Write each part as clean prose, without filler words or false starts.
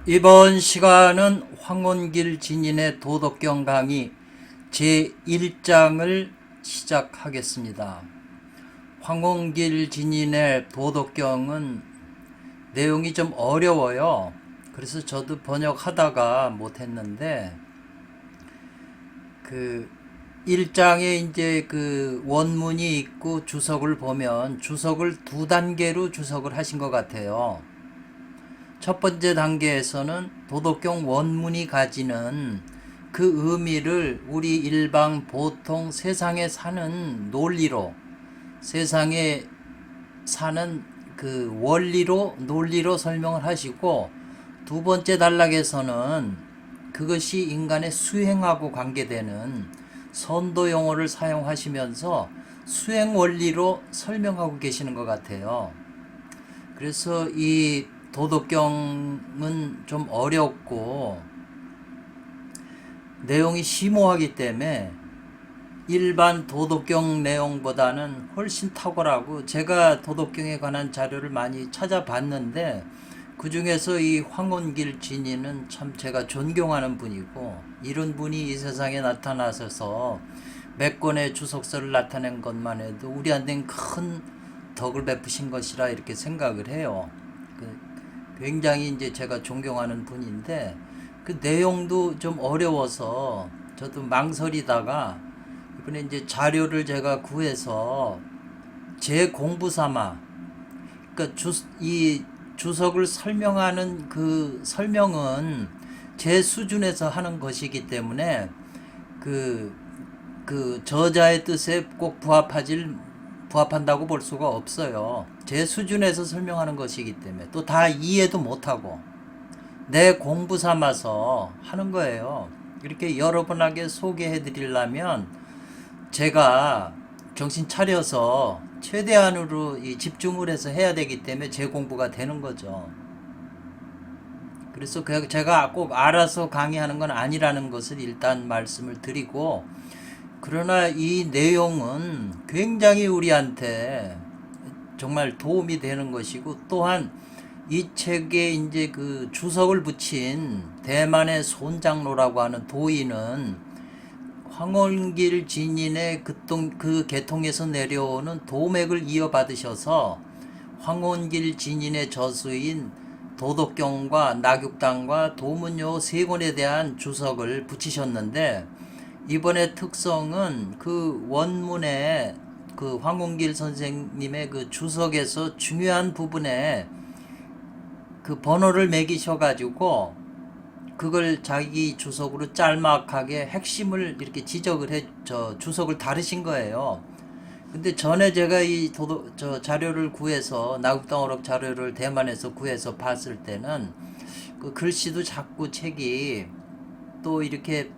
이번 시간은 황혼길 진인의 도덕경 강의 제1장을 시작하겠습니다. 황혼길 진인의 도덕경은 내용이 좀 어려워요. 그래서 저도 번역하다가 못했는데, 그 1장에 이제 그 원문이 있고 주석을 보면 주석을 두 단계로 주석을 하신 것 같아요. 첫 번째 단계에서는 도덕경 원문이 가지는 그 의미를 우리 일반 보통 세상에 사는 논리로, 세상에 사는 그 원리로, 논리로 설명을 하시고, 두 번째 단락에서는 그것이 인간의 수행하고 관계되는 선도 용어를 사용하시면서 수행 원리로 설명하고 계시는 것 같아요. 그래서 이 도덕경은 좀 어렵고 내용이 심오하기 때문에 일반 도덕경 내용보다는 훨씬 탁월하고, 제가 도덕경에 관한 자료를 많이 찾아봤는데 그 중에서 이 황혼길 진인은 참 제가 존경하는 분이고, 이런 분이 이 세상에 나타나셔서 몇 권의 주석서를 나타낸 것만 해도 우리한테는 큰 덕을 베푸신 것이라 이렇게 생각을 해요. 굉장히 이제 제가 존경하는 분인데, 그 내용도 좀 어려워서 저도 망설이다가 이번에 이제 자료를 제가 구해서 제 공부 삼아, 그러니까 이 주석을 설명하는 그 설명은 제 수준에서 하는 것이기 때문에 그 저자의 뜻에 꼭 부합한다고 볼 수가 없어요. 제 수준에서 설명하는 것이기 때문에 또 다 이해도 못하고 내 공부 삼아서 하는 거예요. 이렇게 여러분에게 소개해 드리려면 제가 정신 차려서 최대한으로 이 집중을 해서 해야 되기 때문에 제 공부가 되는 거죠. 그래서 제가 꼭 알아서 강의하는 건 아니라는 것을 일단 말씀을 드리고, 그러나 이 내용은 굉장히 우리한테 정말 도움이 되는 것이고, 또한 이 책에 이제 그 주석을 붙인 대만의 손장로라고 하는 도인은 황혼길 진인의 그 계통에서 내려오는 도맥을 이어받으셔서 황혼길 진인의 저수인 도덕경과 나육당과 도문요 세 권에 대한 주석을 붙이셨는데, 이번에 특성은 그 원문에 그 황혼길 선생님의 그 주석에서 중요한 부분에 그 번호를 매기셔가지고 그걸 자기 주석으로 짤막하게 핵심을 이렇게 지적을 주석을 다르신 거예요. 근데 전에 제가 자료를 구해서 나국당어록 자료를 대만에서 구해서 봤을 때는 그 글씨도 작고 책이 또 이렇게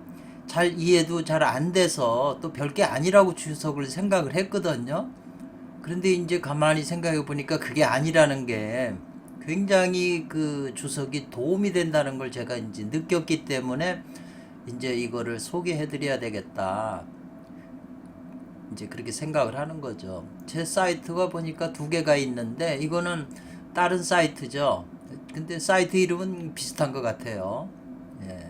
잘 이해도 잘 안 돼서 또 별게 아니라고 주석을 생각을 했거든요. 그런데 이제 가만히 생각해 보니까 그게 아니라는 게 굉장히 그 주석이 도움이 된다는 걸 제가 이제 느꼈기 때문에 이제 이거를 소개해 드려야 되겠다, 이제 그렇게 생각을 하는 거죠. 제 사이트가 보니까 두 개가 있는데 이거는 다른 사이트죠. 근데 사이트 이름은 비슷한 것 같아요. 예.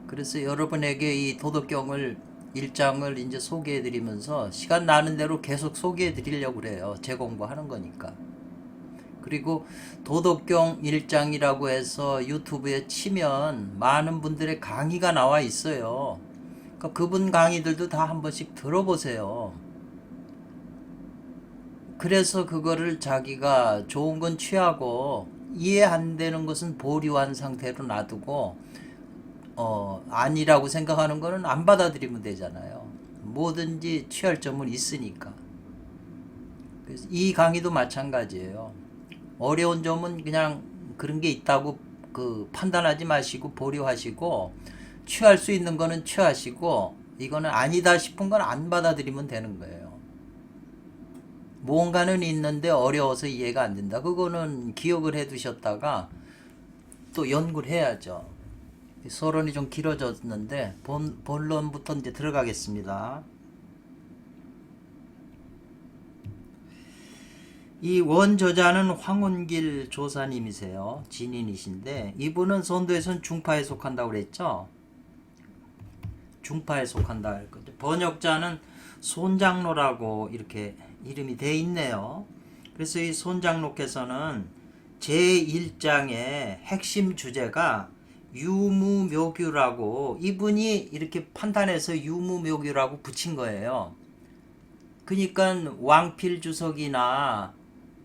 그래서 여러분에게 이 도덕경을 1장을 이제 소개해 드리면서 시간 나는 대로 계속 소개해 드리려고 그래요. 제 공부하는 거니까. 그리고 도덕경 1장이라고 해서 유튜브에 치면 많은 분들의 강의가 나와 있어요. 그러니까 그분 강의들도 다 한 번씩 들어보세요. 그래서 그거를 자기가 좋은 건 취하고 이해 안 되는 것은 보류한 상태로 놔두고 아니라고 생각하는 거는 안 받아들이면 되잖아요. 뭐든지 취할 점은 있으니까. 그래서 이 강의도 마찬가지예요. 어려운 점은 그냥 그런 게 있다고 그 판단하지 마시고 보류하시고, 취할 수 있는 거는 취하시고, 이거는 아니다 싶은 건 안 받아들이면 되는 거예요. 뭔가는 있는데 어려워서 이해가 안 된다, 그거는 기억을 해 두셨다가 또 연구를 해야죠. 서론이 좀 길어졌는데 본론부터 이제 들어가겠습니다. 이 원저자는 황운길 조사님이세요. 진인이신데 이분은 선도에선 중파에 속한다고 그랬죠. 중파에 속한다 할 거죠. 번역자는 손장로라고 이렇게 이름이 돼 있네요. 그래서 이 손장로께서는 제1장의 핵심 주제가 유무묘규라고 이분이 이렇게 판단해서 유무묘규라고 붙인 거예요. 그러니까 왕필 주석이나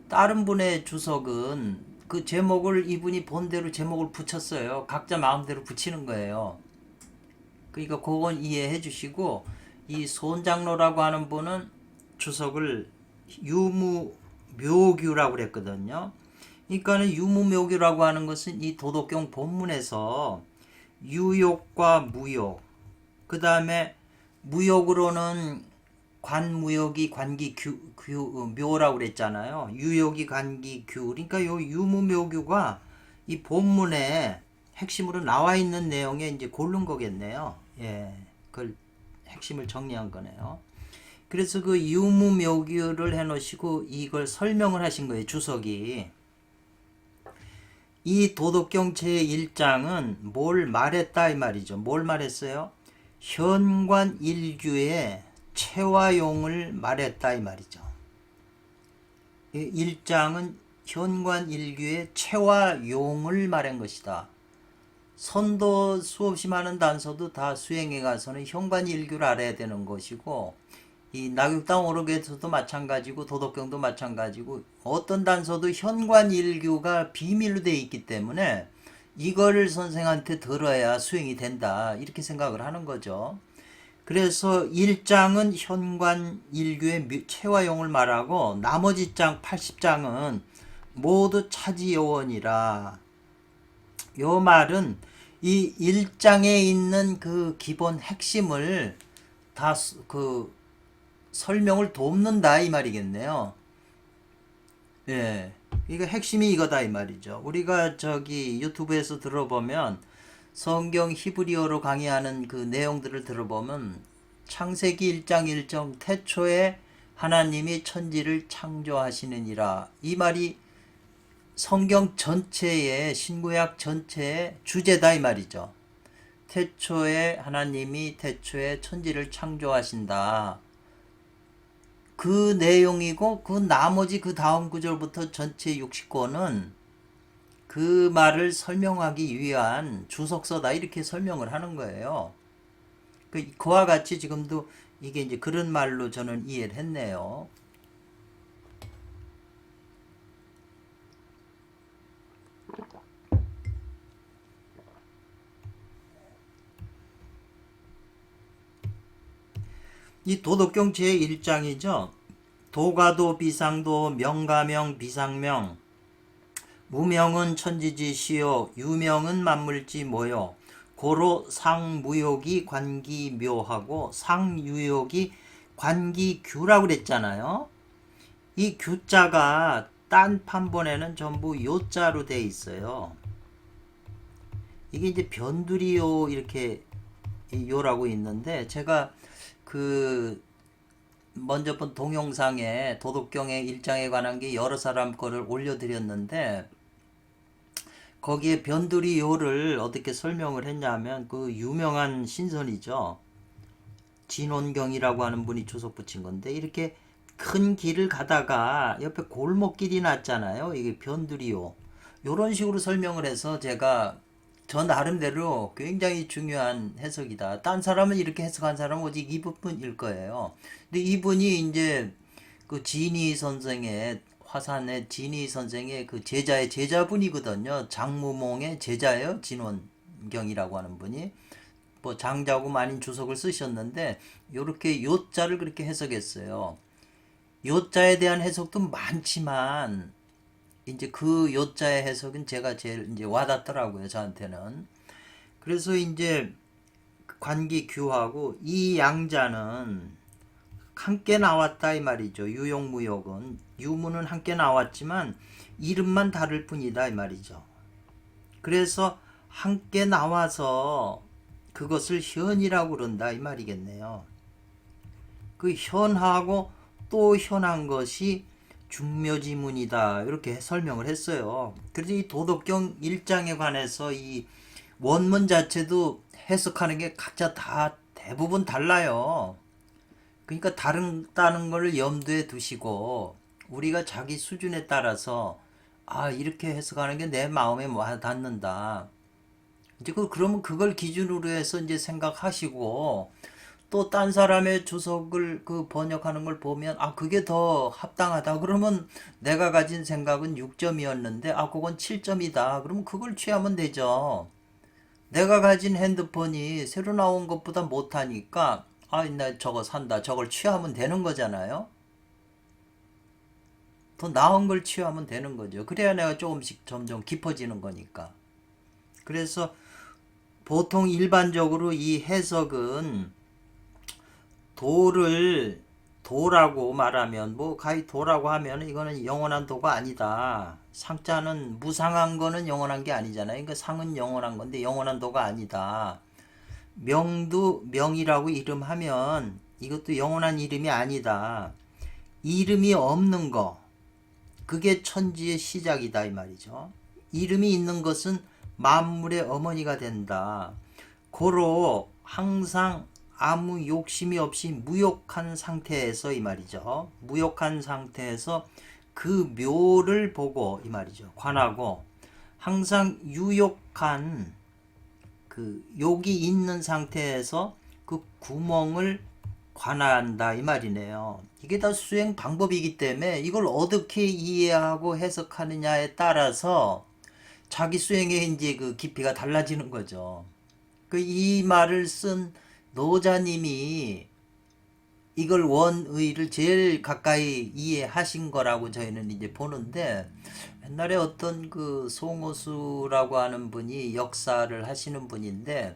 다른 분의 주석은 그 제목을 이분이 본대로 제목을 붙였어요. 각자 마음대로 붙이는 거예요. 그러니까 그건 이해해 주시고 이 손장로라고 하는 분은 주석을 유무묘규라고 그랬거든요. 그러니까는 유무묘규라고 하는 것은 이 도덕경 본문에서 유욕과 무욕, 그 다음에 무욕으로는 관무욕이 묘라고 그랬잖아요. 유욕이 관기규. 그러니까 요 유무묘규가 이 본문에 핵심으로 나와 있는 내용에 이제 고른 거겠네요. 예, 그걸 핵심을 정리한 거네요. 그래서 그 유무묘규를 해놓으시고 이걸 설명을 하신 거예요. 주석이. 이 도덕경 제1장은 뭘 말했다 이 말이죠. 뭘 말했어요? 현관일규의 체화용을 말했다 이 말이죠. 1장은 현관일규의 체화용을 말한 것이다. 선도 수없이 많은 단서도 다 수행해 가서는 현관일규를 알아야 되는 것이고 이 낙육당 오록에서도 마찬가지고 도덕경도 마찬가지고 어떤 단서도 현관일규가 비밀로 되어 있기 때문에 이거를 선생한테 들어야 수행이 된다 이렇게 생각을 하는 거죠. 그래서 1장은 현관일규의 체화용을 말하고 나머지 장 80장은 모두 차지요원이라. 요 말은 이 1장에 있는 그 기본 핵심을 다 설명을 돕는다 이 말이겠네요. 예. 이거 핵심이 이거다 이 말이죠. 우리가 저기 유튜브에서 들어보면 성경 히브리어로 강의하는 그 내용들을 들어보면 창세기 1장 1절 태초에 하나님이 천지를 창조하시느니라 이 말이 성경 전체의 신구약 전체의 주제다 이 말이죠. 태초에 하나님이 태초에 천지를 창조하신다. 그 내용이고 그 나머지 그 다음 구절부터 전체 60권은 그 말을 설명하기 위한 주석서다 이렇게 설명을 하는 거예요. 그와 같이 지금도 이게 이제 그런 말로 저는 이해를 했네요. 이 도덕경 제1장이죠. 도가도 비상도 명가명 비상명 무명은 천지지시요 유명은 만물지 뭐요 고로 상무욕이 관기묘하고 상유욕이 관기규라고 그랬잖아요. 이 규자가 딴 판본에는 전부 요자로 돼 있어요. 이게 이제 변두리요 이렇게 요라고 있는데 제가 그 먼저 본 동영상에 도덕경의 1장에 관한 게 여러 사람 거를 올려드렸는데 거기에 변두리 요를 어떻게 설명을 했냐면 그 유명한 신선이죠. 진원경이라고 하는 분이 주석 붙인 건데 이렇게 큰 길을 가다가 옆에 골목길이 났잖아요. 이게 변두리요. 요런 식으로 설명을 해서 제가 저 나름대로 굉장히 중요한 해석이다. 딴 사람은 이렇게 해석한 사람은 오직 이분일 거예요. 근데 이분이 이제 그 진희 선생의 화산의 진희 선생의 그 제자의 제자분이거든요. 장무몽의 제자예요. 진원경이라고 하는 분이. 뭐 장자고 많은 주석을 쓰셨는데 요렇게 요자를 그렇게 해석했어요. 요자에 대한 해석도 많지만 이제 그 요자의 해석은 제가 제일 이제 와닿더라고요, 저한테는. 그래서 이제 관기규하고 이 양자는 함께 나왔다 이 말이죠. 유용무욕은 유무는 함께 나왔지만 이름만 다를 뿐이다 이 말이죠. 그래서 함께 나와서 그것을 현이라고 그런다 이 말이겠네요. 그 현하고 또 현한 것이 중묘지문이다 이렇게 설명을 했어요. 그래서 이 도덕경 1장에 관해서 이 원문 자체도 해석하는 게 각자 다 대부분 달라요. 그러니까 다르다는 걸 염두에 두시고 우리가 자기 수준에 따라서 아 이렇게 해석하는 게 내 마음에 와 닿는다. 이제 그러면 그걸 기준으로 해서 이제 생각하시고 또 딴 사람의 주석을 그 번역하는 걸 보면 아 그게 더 합당하다 그러면 내가 가진 생각은 6점이었는데 아 그건 7점이다 그러면 그걸 취하면 되죠. 내가 가진 핸드폰이 새로 나온 것보다 못하니까 아 나 저거 산다 저걸 취하면 되는 거잖아요. 더 나은 걸 취하면 되는 거죠. 그래야 내가 조금씩 점점 깊어지는 거니까. 그래서 보통 일반적으로 이 해석은 도를 도라고 말하면 뭐 가히 도라고 하면 이거는 영원한 도가 아니다. 상자는 무상한 거는 영원한 게 아니잖아요. 그러니까 상은 영원한 건데 영원한 도가 아니다. 명도 명이라고 이름하면 이것도 영원한 이름이 아니다. 이름이 없는 거 그게 천지의 시작이다 이 말이죠. 이름이 있는 것은 만물의 어머니가 된다. 고로 항상 아무 욕심이 없이 무욕한 상태에서 이 말이죠. 무욕한 상태에서 그 묘를 보고 이 말이죠. 관하고 항상 유욕한 그 욕이 있는 상태에서 그 구멍을 관한다 이 말이네요. 이게 다 수행 방법이기 때문에 이걸 어떻게 이해하고 해석하느냐에 따라서 자기 수행의 이제 그 깊이가 달라지는 거죠. 그 이 말을 쓴 노자님이 이걸 원의를 제일 가까이 이해하신 거라고 저희는 이제 보는데 옛날에 어떤 그 송호수라고 하는 분이 역사를 하시는 분인데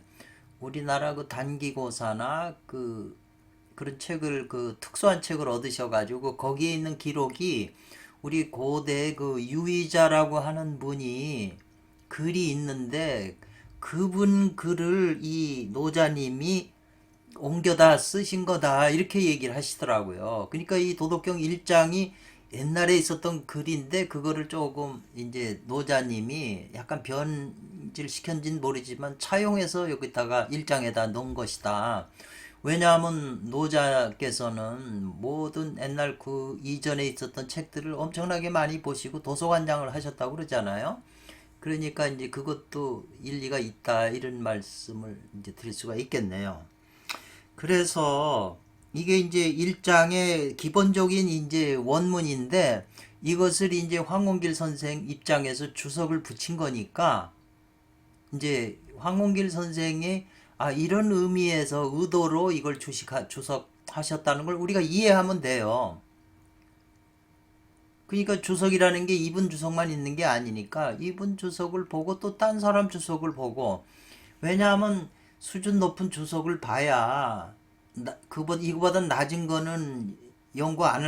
우리나라 그 단기고사나 그 그런 책을 그 특수한 책을 얻으셔가지고 거기에 있는 기록이 우리 고대 그 유의자라고 하는 분이 글이 있는데 그분 글을 이 노자님이 옮겨다 쓰신 거다 이렇게 얘기를 하시더라고요. 그러니까 이 도덕경 1장이 옛날에 있었던 글인데 그거를 조금 이제 노자님이 약간 변질 시켰는지는 모르지만 차용해서 여기다가 1장에다 넣은 것이다. 왜냐하면 노자께서는 모든 옛날 그 이전에 있었던 책들을 엄청나게 많이 보시고 도서관장을 하셨다고 그러잖아요. 그러니까 이제 그것도 일리가 있다 이런 말씀을 이제 드릴 수가 있겠네요. 그래서 이게 이제 일장의 기본적인 이제 원문인데 이것을 이제 황원길 선생 입장에서 주석을 붙인 거니까 이제 황원길 선생이 아 이런 의미에서 의도로 이걸 주석하셨다는 걸 우리가 이해하면 돼요. 그러니까 주석이라는 게 이분 주석만 있는 게 아니니까 이분 주석을 보고 또 딴 사람 주석을 보고 왜냐하면 수준 높은 주석을 봐야 이거보다 낮은 거는 연구 안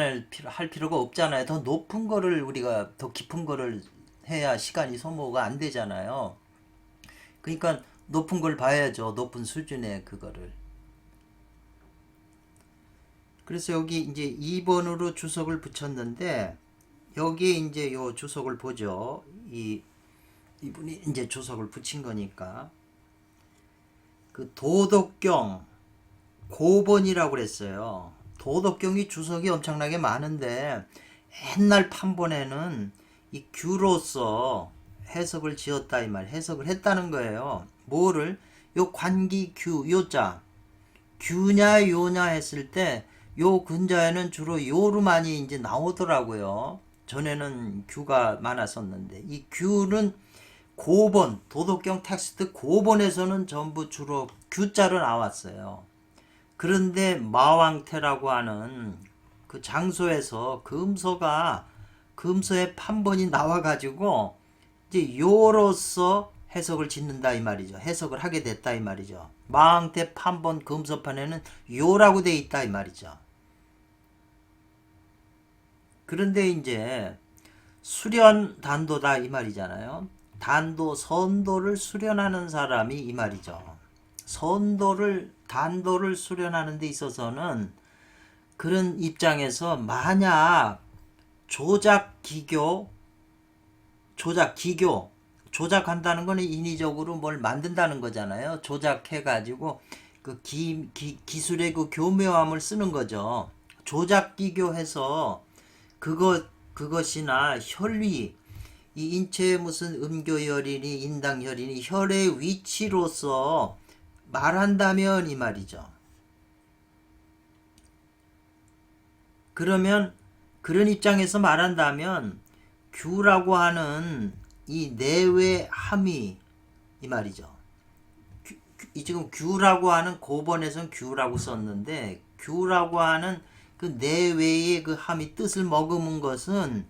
할 필요가 없잖아요. 더 높은 거를 우리가 더 깊은 거를 해야 시간이 소모가 안 되잖아요. 그러니까 높은 걸 봐야죠. 높은 수준의 그거를. 그래서 여기 이제 2번으로 주석을 붙였는데 여기에 이제 요 주석을 보죠. 이분이 이제 주석을 붙인 거니까 그 도덕경 고본이라고 그랬어요. 도덕경이 주석이 엄청나게 많은데 옛날 판본에는 이 규로서 해석을 지었다 이 말, 해석을 했다는 거예요. 뭐를? 요 관기 규 요자 규냐 요냐 했을 때 요 근자에는 주로 요로 많이 이제 나오더라고요. 전에는 규가 많았었는데 이 규는 고본 도덕경 텍스트 고본에서는 전부 주로 규자로 나왔어요. 그런데 마왕태라고 하는 그 장소에서 금서의 판본이 나와가지고 이제 요로서 해석을 짓는다 이 말이죠. 해석을 하게 됐다 이 말이죠. 마왕태 판본 금서판에는 요라고 돼 있다 이 말이죠. 그런데 이제 수련 단도다 이 말이잖아요. 선도를 수련하는 사람이 이 말이죠. 단도를 수련하는 데 있어서는 그런 입장에서 만약 조작 기교, 조작한다는 거는 인위적으로 뭘 만든다는 거잖아요. 조작해가지고 그 기술의 그 교묘함을 쓰는 거죠. 조작 기교해서 그것이나 혈위, 이 인체의 무슨 음교혈이니 인당혈이니 혈의 위치로서 말한다면 이 말이죠. 그러면 그런 입장에서 말한다면 규라고 하는 이 내외 함의 이 말이죠. 이 지금 규라고 하는 고번에선 규라고 썼는데 규라고 하는 그 내외의 그 함의 뜻을 머금은 것은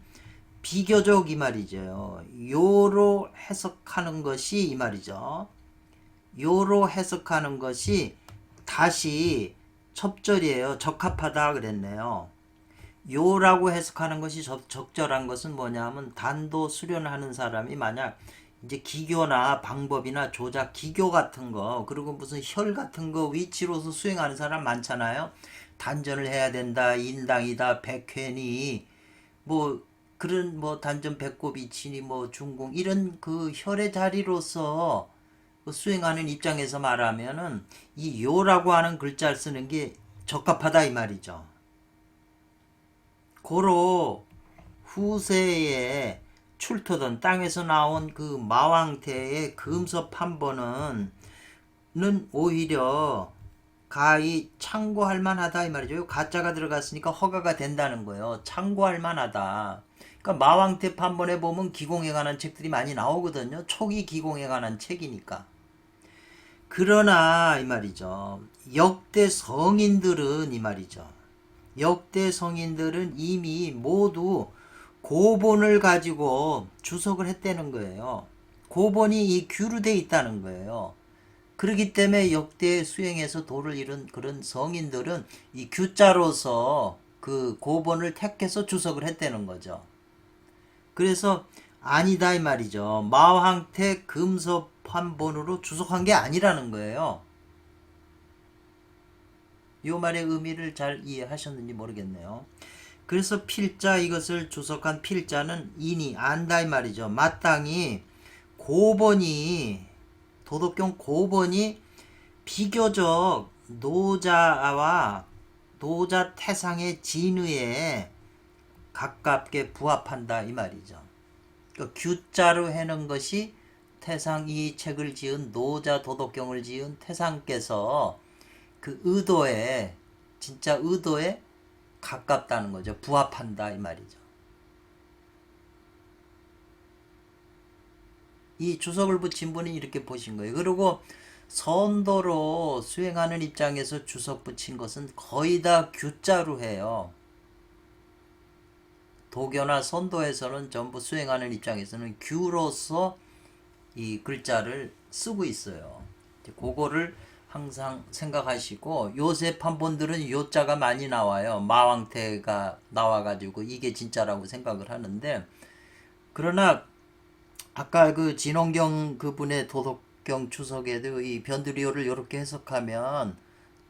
비교적 이 말이죠. 요로 해석하는 것이 이 말이죠. 요로 해석하는 것이 다시 첩절이에요. 적합하다 그랬네요. 요라고 해석하는 것이 적절한 것은 뭐냐면 단도 수련하는 사람이 만약 이제 기교나 방법이나 조작 기교 같은 거 그리고 무슨 혈 같은 거 위치로서 수행하는 사람 많잖아요. 단전을 해야 된다. 인당이다. 백회니 뭐 그런 뭐 단전 배꼽이치니 뭐 중공 이런 그 혈의 자리로서 그 수행하는 입장에서 말하면은 이 요라고 하는 글자를 쓰는 게 적합하다 이 말이죠. 고로 후세에 출토던 땅에서 나온 그 마왕태의 금섭 한 번은 오히려 가히 참고할 만하다 이 말이죠. 가짜가 들어갔으니까 허가가 된다는 거예요. 참고할 만하다. 그러니까 마왕태 판본에 보면 기공에 관한 책들이 많이 나오거든요. 초기 기공에 관한 책이니까. 그러나 이 말이죠. 역대 성인들은 이 말이죠. 역대 성인들은 이미 모두 고본을 가지고 주석을 했다는 거예요. 고본이 이 규로 돼 있다는 거예요. 그렇기 때문에 역대 수행에서 도를 이룬 그런 성인들은 이 규자로서 그 고본을 택해서 주석을 했다는 거죠. 그래서 아니다 이 말이죠. 마왕태 금섭판본으로 주석한 게 아니라는 거예요. 이 말의 의미를 잘 이해하셨는지 모르겠네요. 그래서 필자 이것을 주석한 필자는 인이 안다 이 말이죠. 마땅히 고본이 도덕경 고본이 비교적 노자와 노자 태상의 진의에 가깝게 부합한다 이 말이죠. 그러니까 규자로 해놓은 것이 태상 이 책을 지은 노자 도덕경을 지은 태상께서 그 의도에 진짜 의도에 가깝다는 거죠. 부합한다 이 말이죠. 이 주석을 붙인 분이 이렇게 보신 거예요. 그리고 선도로 수행하는 입장에서 주석 붙인 것은 거의 다 규자로 해요. 도교나 선도에서는 전부 수행하는 입장에서는 규로서 이 글자를 쓰고 있어요. 그거를 항상 생각하시고 요새 판본들은 요자가 많이 나와요. 마왕태가 나와가지고 이게 진짜라고 생각을 하는데 그러나 아까 그 진원경 그분의 도덕경 추석에도 이 변두리오를 이렇게 해석하면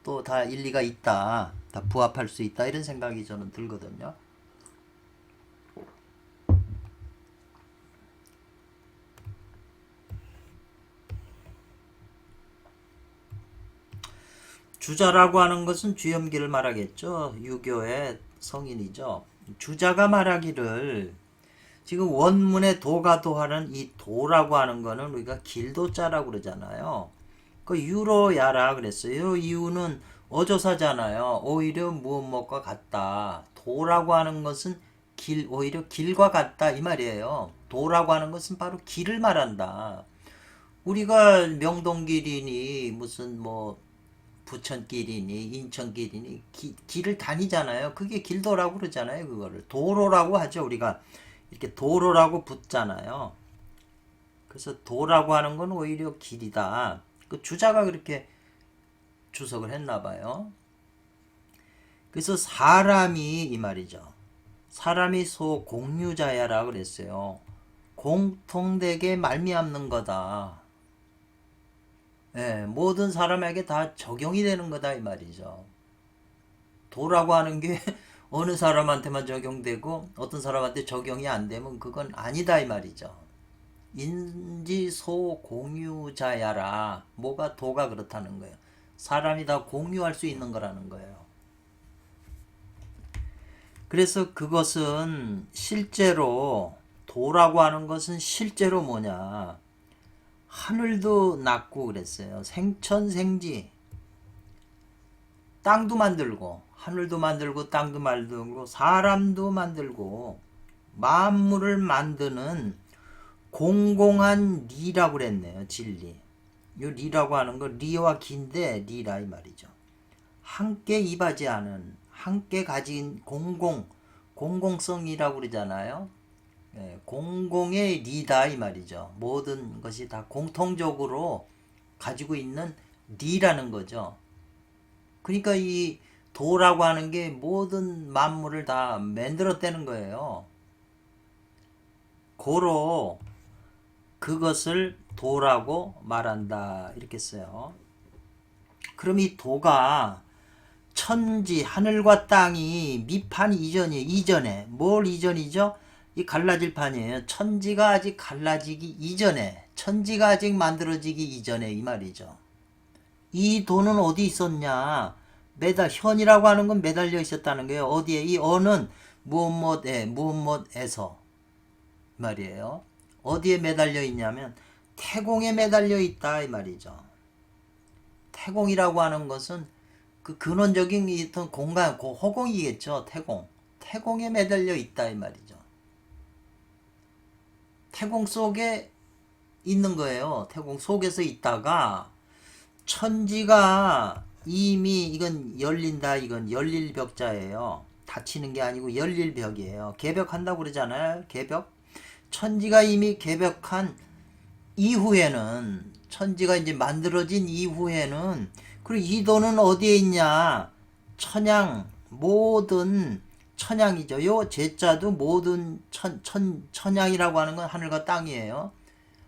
또 다 일리가 있다. 다 부합할 수 있다. 이런 생각이 저는 들거든요. 주자라고 하는 것은 주염기를 말하겠죠. 유교의 성인이죠. 주자가 말하기를 지금 원문의 도가도하는 이 도라고 하는 거는 우리가 길도자라고 그러잖아요. 그 유로야라 그랬어요. 이유는 어조사잖아요. 오히려 무엇무엇과 같다. 도라고 하는 것은 오히려 길과 같다 이 말이에요. 도라고 하는 것은 바로 길을 말한다. 우리가 명동길이니 무슨 뭐 부천길이니 인천길이니 길을 다니잖아요. 그게 길도라고 그러잖아요. 그거를 도로라고 하죠. 우리가 이렇게 도로라고 붙잖아요. 그래서 도라고 하는 건 오히려 길이다. 그 주자가 그렇게 주석을 했나 봐요. 그래서 사람이 이 말이죠. 사람이 소 공유자야라 그랬어요. 공통되게 말미암는 거다. 예, 모든 사람에게 다 적용이 되는 거다 이 말이죠. 도라고 하는 게 어느 사람한테만 적용되고 어떤 사람한테 적용이 안 되면 그건 아니다 이 말이죠. 인지소 공유자야라. 뭐가 도가 그렇다는 거예요. 사람이 다 공유할 수 있는 거라는 거예요. 그래서 그것은 실제로 도라고 하는 것은 실제로 뭐냐. 하늘도 낳고 그랬어요. 생천생지. 땅도 만들고 하늘도 만들고 땅도 만들고 사람도 만들고 만물을 만드는 공공한 리라고 그랬네요. 진리. 이 리라고 하는 거 리와 기인데 리라 이 말이죠. 함께 이바지하는 함께 가진 공공성이라고 그러잖아요. 예, 공공의 리다 이 말이죠. 모든 것이 다 공통적으로 가지고 있는 리라는 거죠. 그러니까 이 도라고 하는 게 모든 만물을 다 만들었다는 거예요. 고로 그것을 도라고 말한다 이렇게 써요. 그럼 이 도가 천지 하늘과 땅이 미판 이전에 뭘 이전이죠? 이 갈라질 판이에요. 천지가 아직 갈라지기 이전에 천지가 아직 만들어지기 이전에 이 말이죠. 이 도는 어디 있었냐? 현이라고 하는 건 매달려 있었다는 거예요. 어디에? 이 어는 무엇에서 말이에요. 어디에 매달려 있냐면 태공에 매달려 있다 이 말이죠. 태공이라고 하는 것은 그 근원적인 어떤 공간, 그 허공이겠죠. 태공에 매달려 있다 이 말이죠. 태공 속에 있는 거예요. 태공 속에서 있다가 천지가 이미 이건 열린다. 이건 열릴 벽자예요. 닫히는 게 아니고 열릴 벽이에요. 개벽한다고 그러잖아요. 개벽. 천지가 이미 개벽한 이후에는 천지가 이제 만들어진 이후에는 그리고 이 도는 어디에 있냐? 모든 천양이죠. 요 제자도 모든 천양이라고 하는 건 하늘과 땅이에요.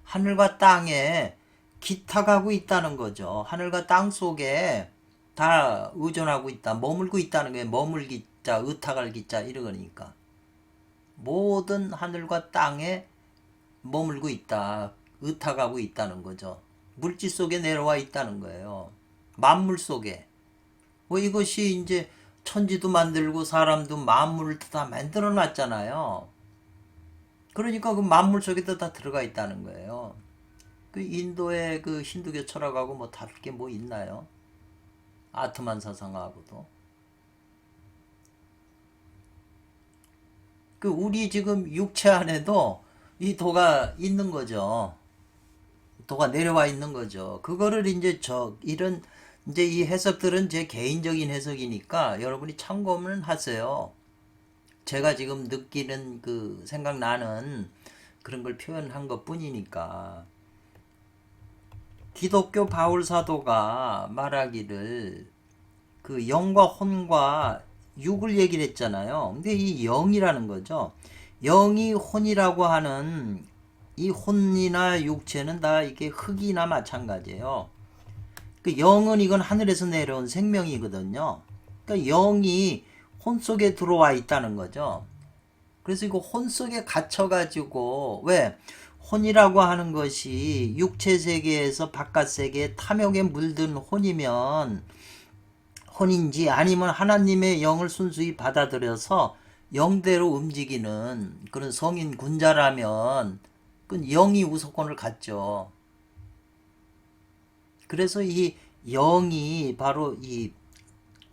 하늘과 땅에 기탁하고 있다는 거죠. 하늘과 땅 속에 다 의존하고 있다. 머물고 있다는 거예요. 머물기자, 의탁할 기자 이러니까. 모든 하늘과 땅에 머물고 있다. 의탁하고 있다는 거죠. 물질 속에 내려와 있다는 거예요. 만물 속에. 이것이 이제 천지도 만들고 사람도 만물을 다 만들어 놨잖아요. 그러니까 그 만물 속에도 다 들어가 있다는 거예요. 그 인도의 그 힌두교 철학하고 뭐 다를 게 뭐 있나요? 아트만 사상하고도. 그 우리 지금 육체 안에도 이 도가 있는 거죠. 도가 내려와 있는 거죠. 그거를 이제 이런 이제 이 해석들은 제 개인적인 해석이니까 여러분이 참고는 하세요. 제가 지금 느끼는 그 생각나는 그런 걸 표현한 것 뿐이니까. 기독교 바울 사도가 말하기를 그 영과 혼과 육을 얘기를 했잖아요. 근데 이 영이라는 거죠. 영이 혼이라고 하는 이 혼이나 육체는 다 이게 흙이나 마찬가지예요. 그 영은 이건 하늘에서 내려온 생명이거든요. 그러니까 영이 혼 속에 들어와 있다는 거죠. 그래서 이거 혼 속에 갇혀가지고 왜? 혼이라고 하는 것이 육체 세계에서 바깥 세계에 탐욕에 물든 혼이면 혼인지 아니면 하나님의 영을 순수히 받아들여서 영대로 움직이는 그런 성인 군자라면 그 영이 우선권을 갖죠. 그래서 이 영이 바로 이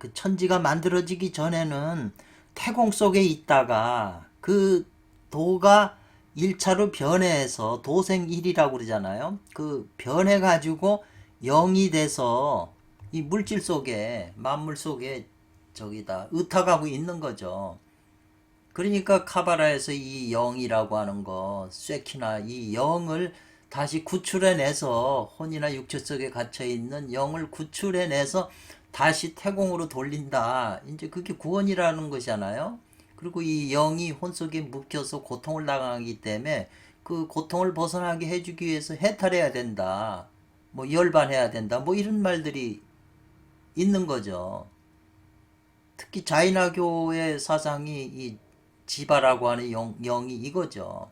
그 천지가 만들어지기 전에는 태공 속에 있다가 그 도가 1차로 변해서 도생일이라고 그러잖아요. 그 변해가지고 영이 돼서 이 물질 속에 만물 속에 저기다 의탁하고 있는 거죠. 그러니까 카바라에서 이 영이라고 하는 거 쇠키나 이 영을 다시 구출해내서 혼이나 육체 속에 갇혀있는 영을 구출해내서 다시 태공으로 돌린다. 이제 그게 구원이라는 것이잖아요. 그리고 이 영이 혼 속에 묶여서 고통을 당하기 때문에 그 고통을 벗어나게 해주기 위해서 해탈해야 된다. 뭐 열반해야 된다. 뭐 이런 말들이 있는 거죠. 특히 자인화교의 사상이 이 지바라고 하는 영이 이거죠.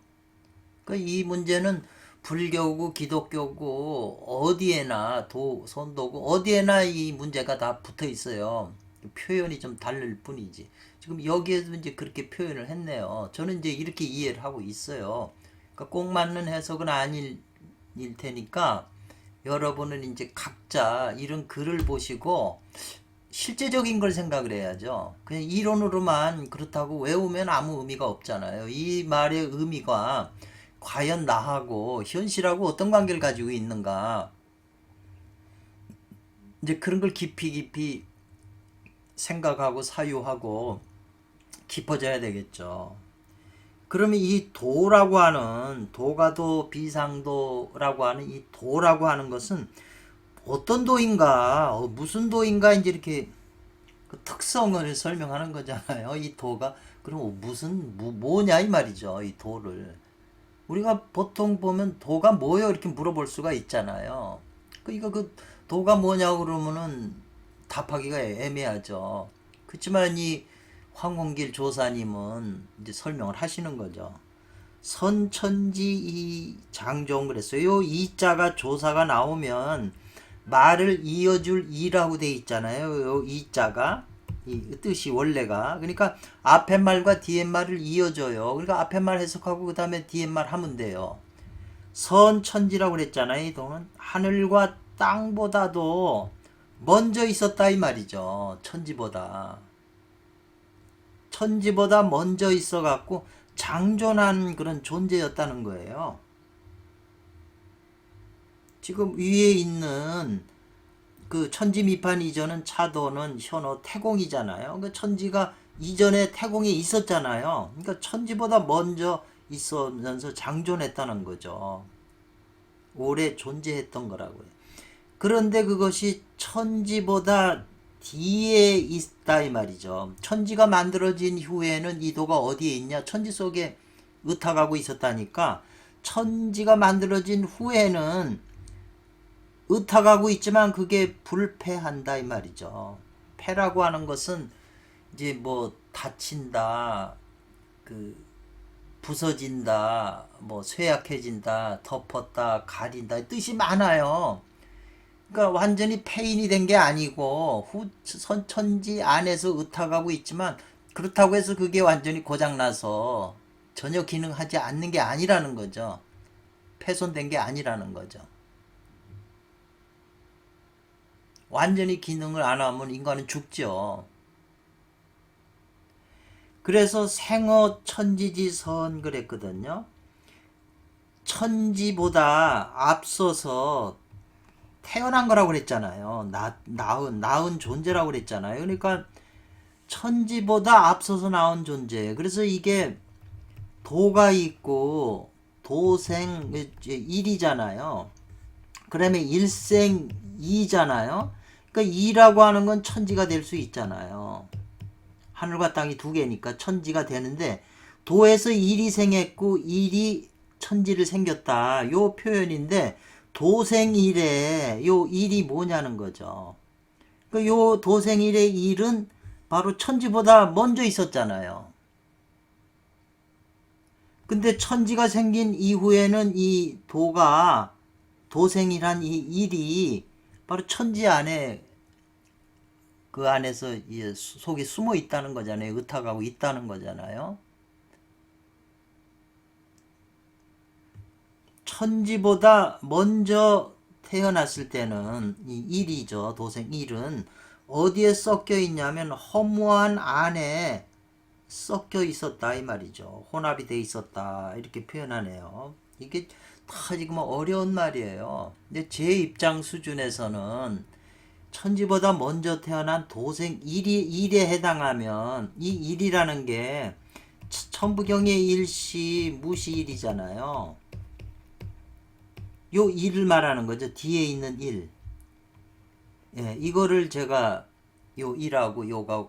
이 문제는 불교고 기독교고 어디에나 선도고 어디에나 이 문제가 다 붙어 있어요. 표현이 좀 다를 뿐이지. 지금 여기에도 이제 그렇게 표현을 했네요. 저는 이제 이렇게 이해를 하고 있어요. 그러니까 꼭 맞는 해석은 아닐 테니까 여러분은 이제 각자 이런 글을 보시고 실제적인 걸 생각을 해야죠. 그냥 이론으로만 그렇다고 외우면 아무 의미가 없잖아요. 이 말의 의미가 과연 나하고 현실하고 어떤 관계를 가지고 있는가. 이제 그런 걸 깊이 생각하고 사유하고 깊어져야 되겠죠. 그러면 이 도라고 하는 도가도 비상도라고 하는 이 도라고 하는 것은 어떤 도인가, 무슨 도인가 이제 이렇게 그 특성을 설명하는 거잖아요. 이 도가 그럼 무슨 뭐냐 이 말이죠. 이 도를 우리가 보통 보면 도가 뭐예요 이렇게 물어볼 수가 있잖아요. 그러니까 그 도가 뭐냐고 그러면은 답하기가 애매하죠. 그렇지만 이 황홍길 조사님은 이제 설명을 하시는 거죠. 선천지 이 장종 그랬어요. 이 자가 조사가 나오면 말을 이어줄 이라고 돼 있잖아요. 요 이 자가 이 뜻이 원래가 그러니까 앞에 말과 뒤에 말을 이어줘요. 그러니까 앞에 말 해석하고 그 다음에 뒤에 말 하면 돼요. 선천지라고 그랬잖아요. 이 도는 하늘과 땅보다도 먼저 있었다 이 말이죠. 천지보다 먼저 있어 갖고 장존한 그런 존재였다는 거예요. 지금 위에 있는 그 천지미판 이전은 차도는 현호 태공이잖아요. 그 천지가 이전에 태공에 있었잖아요. 그러니까 천지보다 먼저 있으면서 장존했다는 거죠. 오래 존재했던 거라고요. 그런데 그것이 천지보다 뒤에 있다 이 말이죠. 천지가 만들어진 후에는 이 도가 어디에 있냐? 천지 속에 의탁하고 있었다니까 천지가 만들어진 후에는 의탁하고 있지만 그게 불패한다 이 말이죠. 패라고 하는 것은 이제 뭐 다친다, 그 부서진다, 뭐 쇠약해진다, 덮었다, 가린다 뜻이 많아요. 그러니까 완전히 폐인이 된 게 아니고 선천지 안에서 의탁하고 있지만 그렇다고 해서 그게 완전히 고장나서 전혀 기능하지 않는 게 아니라는 거죠. 훼손된 게 아니라는 거죠. 완전히 기능을 안 하면 인간은 죽죠. 그래서 생어 천지지선 그랬거든요. 천지보다 앞서서 태어난 거라고 그랬잖아요. 나은 존재라고 그랬잖아요. 그러니까 천지보다 앞서서 나온 존재. 그래서 이게 도가 있고 도생 일이잖아요. 그러면 일생 이잖아요. 그러니까 이라고 하는 건 천지가 될 수 있잖아요. 하늘과 땅이 두 개니까 천지가 되는데 도에서 일이 생했고 일이 천지를 생겼다. 요 표현인데 도생일에 요 일이 뭐냐는 거죠. 요 도생일의 일은 바로 천지보다 먼저 있었잖아요. 근데 천지가 생긴 이후에는 이 도가 도생이란 이 일이 바로 천지 안에 그 안에서 속에 숨어 있다는 거잖아요. 의탁하고 있다는 거잖아요. 천지보다 먼저 태어났을 때는 이 일이죠. 도생 일은 어디에 섞여 있냐면 허무한 안에 섞여 있었다 이 말이죠. 혼합이 돼 있었다 이렇게 표현하네요. 이게 다 지금 어려운 말이에요. 근데 제 입장 수준에서는 천지보다 먼저 태어난 도생 일에 해당하면 이 일이라는 게 천부경의 일시 무시일이잖아요. 요 일을 말하는 거죠. 뒤에 있는 일. 예, 이거를 제가 요 일하고 요가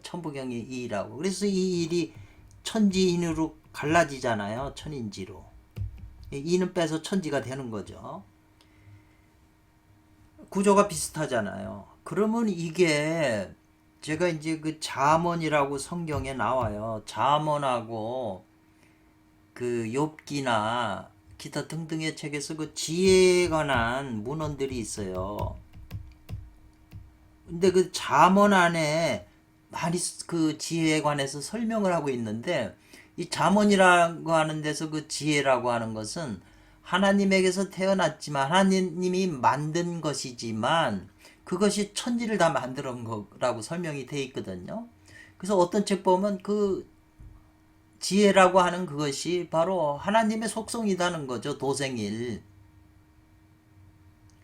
천부경의 이라고. 그래서 이 일이 천지인으로 갈라지잖아요. 천인지로. 이는 빼서 천지가 되는 거죠. 구조가 비슷하잖아요. 그러면 이게 제가 이제 그 잠언이라고 성경에 나와요. 잠언하고 그 욥기나 기타 등등의 책에서 그 지혜에 관한 문헌들이 있어요. 근데 그 잠언 안에 많이 그 지혜에 관해서 설명을 하고 있는데, 이 잠언이라고 하는 데서 그 지혜라고 하는 것은 하나님에게서 태어났지만 하나님이 만든 것이지만 그것이 천지를 다 만드는 거라고 설명이 돼 있거든요. 그래서 어떤 책 보면 그 지혜라고 하는 그것이 바로 하나님의 속성이라는 거죠. 도생일.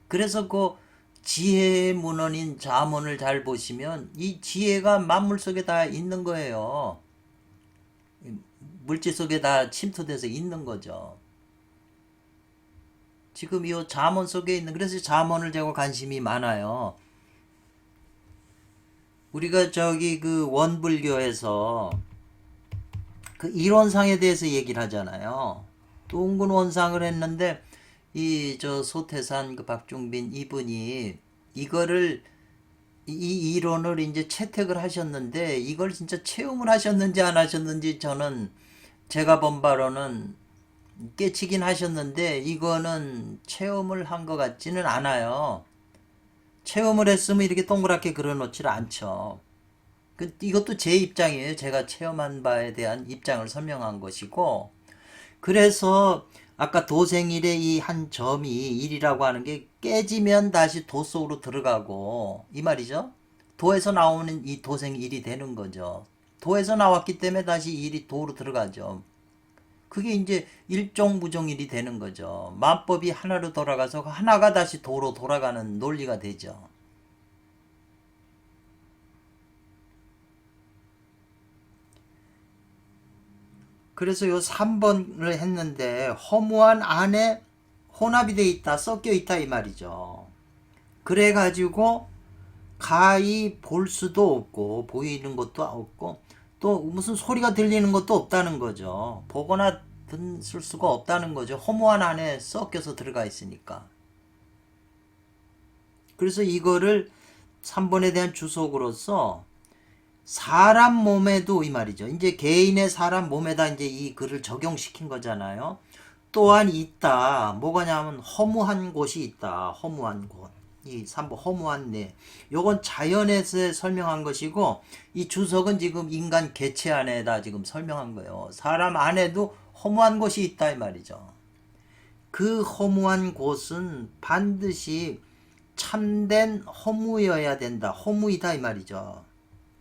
그래서 그 지혜의 문헌인 잠언을 잘 보시면 이 지혜가 만물 속에 다 있는 거예요. 물질 속에 다 침투돼서 있는 거죠. 지금 이 잠언 속에 있는, 그래서 잠언을 제가 관심이 많아요. 우리가 저기 그 원불교에서 그 이론상에 대해서 얘기를 하잖아요. 둥근 원상을 했는데 이 저 소태산 그 박중빈 이분이 이거를 이 이론을 이제 채택을 하셨는데, 이걸 진짜 체험을 하셨는지 안 하셨는지 저는, 제가 본 바로는 깨치긴 하셨는데 이거는 체험을 한 것 같지는 않아요. 체험을 했으면 이렇게 동그랗게 그려놓질 않죠. 이것도 제 입장이에요. 제가 체험한 바에 대한 입장을 설명한 것이고, 그래서 아까 도생일의 이 한 점이 일이라고 하는 게 깨지면 다시 도 속으로 들어가고 이 말이죠. 도에서 나오는 이 도생일이 되는 거죠. 도에서 나왔기 때문에 다시 일이 도로 들어가죠. 그게 이제 일종부종일이 되는 거죠. 만법이 하나로 돌아가서 하나가 다시 도로 돌아가는 논리가 되죠. 그래서 요 3번을 했는데 허무한 안에 혼합이 돼 있다, 섞여 있다 이 말이죠. 그래 가지고 가히 볼 수도 없고 보이는 것도 없고 또 무슨 소리가 들리는 것도 없다는 거죠. 보거나 듣을 수가 없다는 거죠. 허무한 안에 섞여서 들어가 있으니까. 그래서 이거를 3번에 대한 주석으로서 사람 몸에도 이 말이죠. 이제 개인의 사람 몸에다 이제 이 글을 적용시킨 거잖아요. 또한 있다. 뭐가냐면 허무한 곳이 있다. 허무한 곳. 이 3번 허무한 내. 요건 자연에서 설명한 것이고, 이 주석은 지금 인간 개체 안에다 지금 설명한 거예요. 사람 안에도 허무한 곳이 있다 이 말이죠. 그 허무한 곳은 반드시 참된 허무여야 된다. 허무이다 이 말이죠.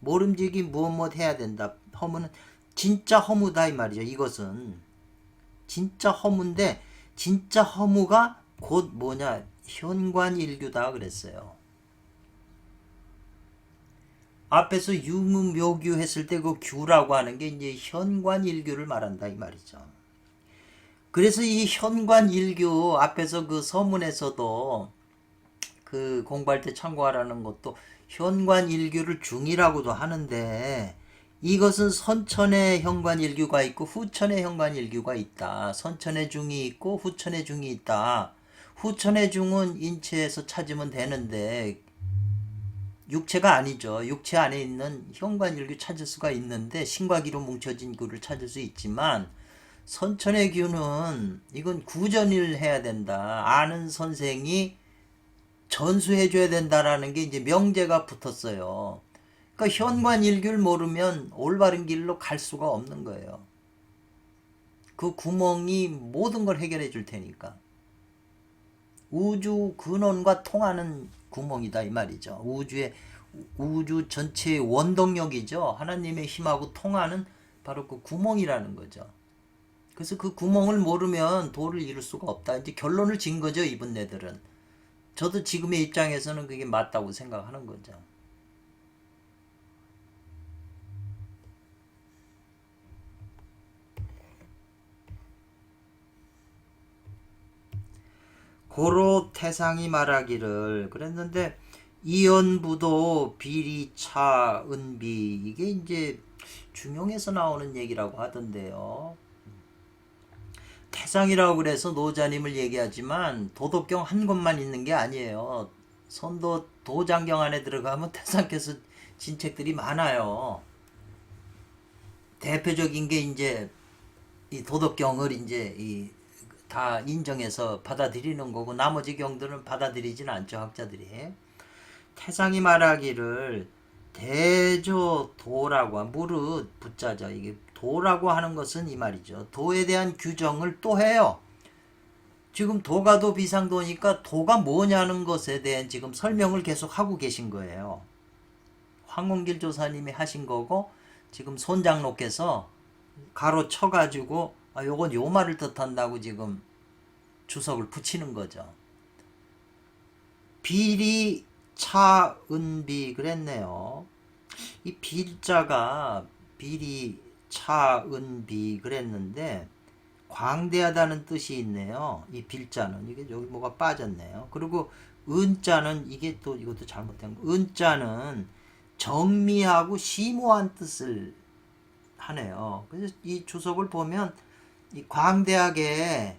모름지기 무엇 해야 된다. 허무는 진짜 허무다 이 말이죠. 이것은 진짜 허무인데, 진짜 허무가 곧 뭐냐, 현관일규다 그랬어요. 앞에서 유무묘규 했을 때 그 규라고 하는 게 이제 현관일규를 말한다 이 말이죠. 그래서 이 현관일규 앞에서 그 서문에서도 그 공부할 때 참고하라는 것도 현관일규를 중이라고도 하는데, 이것은 선천의 현관일규가 있고 후천의 현관일규가 있다. 선천의 중이 있고 후천의 중이 있다. 후천의 중은 인체에서 찾으면 되는데 육체가 아니죠. 육체 안에 있는 현관일규 찾을 수가 있는데 신과기로 뭉쳐진 규를 찾을 수 있지만, 선천의 규는 이건 구전을 해야 된다. 아는 선생이 전수해줘야 된다라는 게 이제 명제가 붙었어요. 그러니까 현관일규를 모르면 올바른 길로 갈 수가 없는 거예요. 그 구멍이 모든 걸 해결해 줄 테니까. 우주 근원과 통하는 구멍이다 이 말이죠. 우주 전체의 원동력이죠. 하나님의 힘하고 통하는 바로 그 구멍이라는 거죠. 그래서 그 구멍을 모르면 도를 이룰 수가 없다. 이제 결론을 진 거죠, 이분네들은. 저도 지금의 입장에서는 그게 맞다고 생각하는 거죠. 고로 태상이 말하기를 그랬는데, 이연부도 비리차 은비, 이게 이제 중용에서 나오는 얘기라고 하던데요. 태상이라고 그래서 노자님을 얘기하지만 도덕경 한 권만 있는 게 아니에요. 선도 도장경 안에 들어가면 태상께서 진책들이 많아요. 대표적인 게 이제 이 도덕경을 이제 다 인정해서 받아들이는 거고 나머지 경들은 받아들이지는 않죠, 학자들이. 태상이 말하기를 대조도라고 무릇 붙자죠. 이게 도라고 하는 것은 이 말이죠. 도에 대한 규정을 또 해요. 지금 도가 도 비상도니까 도가 뭐냐는 것에 대한 지금 설명을 계속 하고 계신 거예요. 황원길 조사님이 하신 거고 지금 손장로께서 가로쳐가지고 요건 요 말을 뜻한다고 지금 주석을 붙이는 거죠. 비리 차은비 그랬네요. 이 빌자가 비리 차은비 그랬는데 광대하다는 뜻이 있네요. 이 빌자는 이게 여기 뭐가 빠졌네요. 그리고 은자는 이게 또 이것도 잘못된 거. 은자는 정미하고 심오한 뜻을 하네요. 그래서 이 주석을 보면 이 광대하게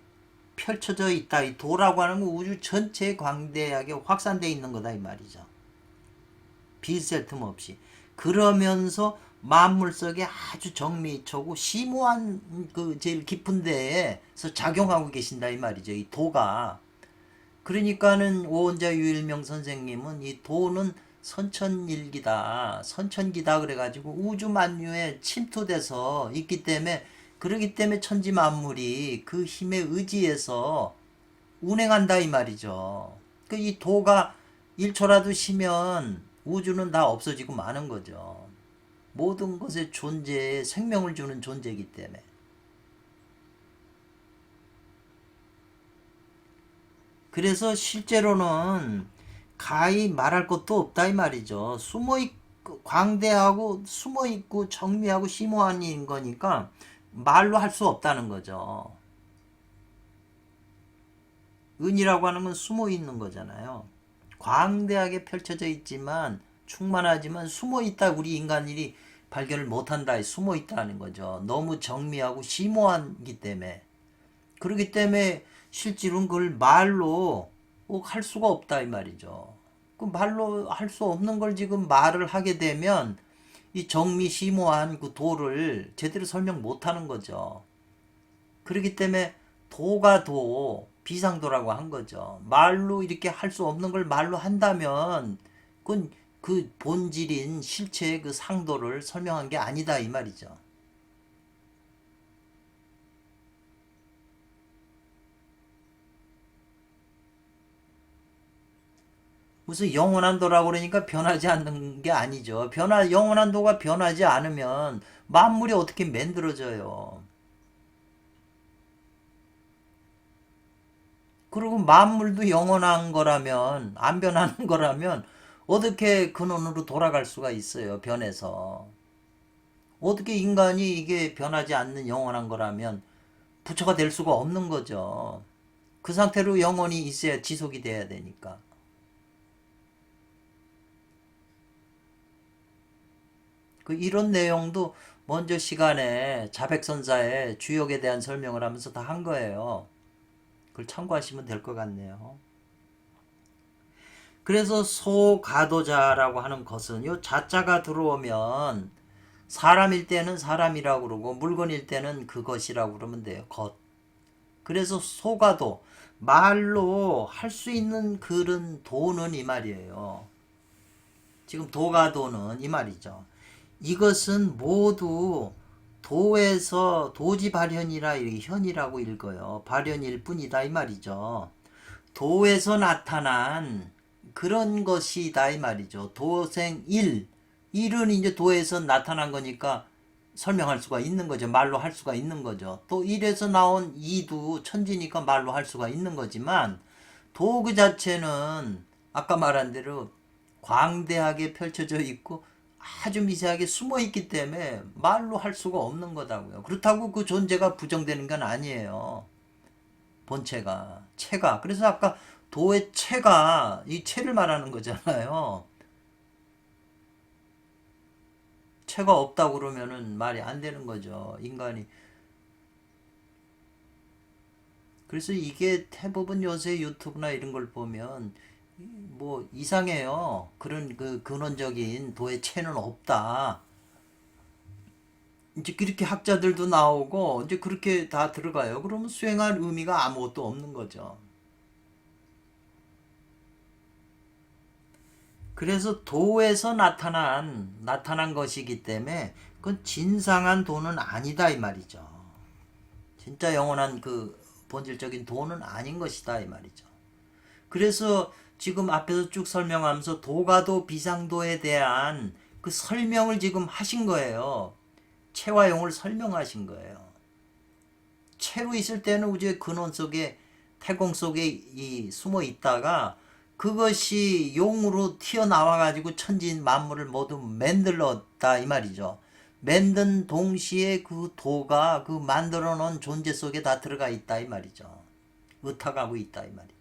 펼쳐져 있다. 이 도라고 하는 건 우주 전체에 광대하게 확산되어 있는 거다 이 말이죠. 비셀 틈 없이. 그러면서 만물 속에 아주 정미초고 심오한 그 제일 깊은 데에서 작용하고 계신다 이 말이죠. 이 도가. 그러니까는 오원자 유일명 선생님은 이 도는 선천일기다, 선천기다 그래가지고 우주 만유에 침투돼서 있기 때문에 그러기 때문에 천지 만물이 그 힘에 의지해서 운행한다 이 말이죠. 그 이 도가 1초라도 쉬면 우주는 다 없어지고 마는 거죠. 모든 것의 존재에 생명을 주는 존재이기 때문에. 그래서 실제로는 가히 말할 것도 없다 이 말이죠. 숨어있고 광대하고 숨어있고 정미하고 심오한 거니까 말로 할 수 없다는 거죠. 은이라고 하는 건 숨어있는 거잖아요. 광대하게 펼쳐져 있지만 충만하지만 숨어있다 우리 인간일이 발견을 못한다. 숨어있다는 거죠. 너무 정미하고 심오하기 때문에. 그렇기 때문에 실제로는 그걸 말로 할 수가 없다 이 말이죠. 그 말로 할 수 없는 걸 지금 말을 하게 되면 이 정미심오한 그 도를 제대로 설명 못하는 거죠. 그렇기 때문에 도가 도 비상도라고 한 거죠. 말로 이렇게 할 수 없는 걸 말로 한다면 그건 그 본질인 실체의 그 상도를 설명한 게 아니다 이 말이죠. 무슨 영원한 도라고 그러니까 변하지 않는 게 아니죠. 영원한 도가 변하지 않으면 만물이 어떻게 만들어져요. 그리고 만물도 영원한 거라면, 안 변하는 거라면 어떻게 근원으로 돌아갈 수가 있어요. 변해서. 어떻게 인간이 이게 변하지 않는 영원한 거라면 부처가 될 수가 없는 거죠. 그 상태로 영원히 있어야 지속이 돼야 되니까. 이런 내용도 먼저 시간에 자백선사의 주역에 대한 설명을 하면서 다 한 거예요. 그걸 참고하시면 될 것 같네요. 그래서 소가도자라고 하는 것은 요 자자가 들어오면 사람일 때는 사람이라고 그러고 물건일 때는 그것이라고 그러면 돼요. 것. 그래서 소가도 말로 할 수 있는 그런 도는 이 말이에요. 지금 도가도는 이 말이죠. 이것은 모두 도에서 도지 발현이라 현이라고 읽어요. 발현일 뿐이다 이 말이죠. 도에서 나타난 그런 것이다 이 말이죠. 도생일. 일은 이제 도에서 나타난 거니까 설명할 수가 있는 거죠. 말로 할 수가 있는 거죠. 또 일에서 나온 이도 천지니까 말로 할 수가 있는 거지만 도 그 자체는 아까 말한 대로 광대하게 펼쳐져 있고 아주 미세하게 숨어 있기 때문에 말로 할 수가 없는 거다고요. 그렇다고 그 존재가 부정되는 건 아니에요. 본체가, 체가. 그래서 아까 도의 체가 이 체를 말하는 거잖아요. 체가 없다고 그러면은 말이 안 되는 거죠. 인간이. 그래서 이게 대부분 요새 유튜브나 이런 걸 보면 뭐 이상해요. 그런 그 근원적인 도의 체는 없다. 이제 그렇게 학자들도 나오고 이제 그렇게 다 들어가요. 그러면 수행할 의미가 아무것도 없는 거죠. 그래서 도에서 나타난 것이기 때문에 그건 진상한 도는 아니다 이 말이죠. 진짜 영원한 그 본질적인 도는 아닌 것이다 이 말이죠. 그래서 지금 앞에서 쭉 설명하면서 도가도 비상도에 대한 그 설명을 지금 하신 거예요. 체와 용을 설명하신 거예요. 체로 있을 때는 우주의 근원 속에 태공 속에 숨어 있다가 그것이 용으로 튀어나와 가지고 천지 만물을 모두 만들었다 이 말이죠. 만든 동시에 그 도가 그 만들어 놓은 존재 속에 다 들어가 있다 이 말이죠. 의탁하고 있다 이 말이죠.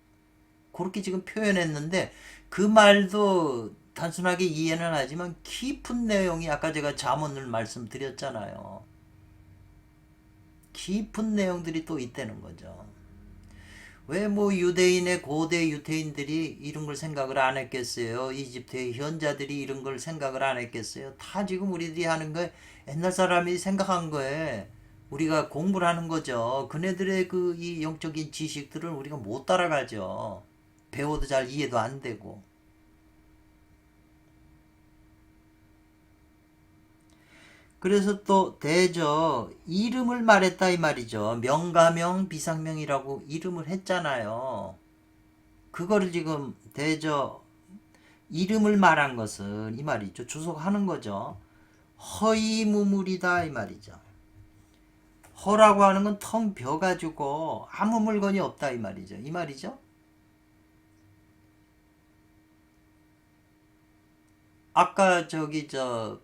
그렇게 지금 표현했는데 그 말도 단순하게 이해는 하지만 깊은 내용이 아까 제가 잠언을 말씀드렸잖아요. 깊은 내용들이 또 있다는 거죠. 왜 뭐 유대인의 고대 유대인들이 이런 걸 생각을 안 했겠어요? 이집트의 현자들이 이런 걸 생각을 안 했겠어요? 다 지금 우리들이 하는 거에 옛날 사람이 생각한 거에 우리가 공부를 하는 거죠. 그네들의 그 이 영적인 지식들을 우리가 못 따라가죠. 배워도 잘 이해도 안 되고. 그래서 또 대저 이름을 말했다 이 말이죠. 명가명 비상명이라고 이름을 했잖아요. 그거를 지금 대저 이름을 말한 것은 이 말이죠. 주석하는 거죠. 허이무물이다 이 말이죠. 허라고 하는 건 텅 비어가지고 아무 물건이 없다 이 말이죠. 이 말이죠. 아까 저기 저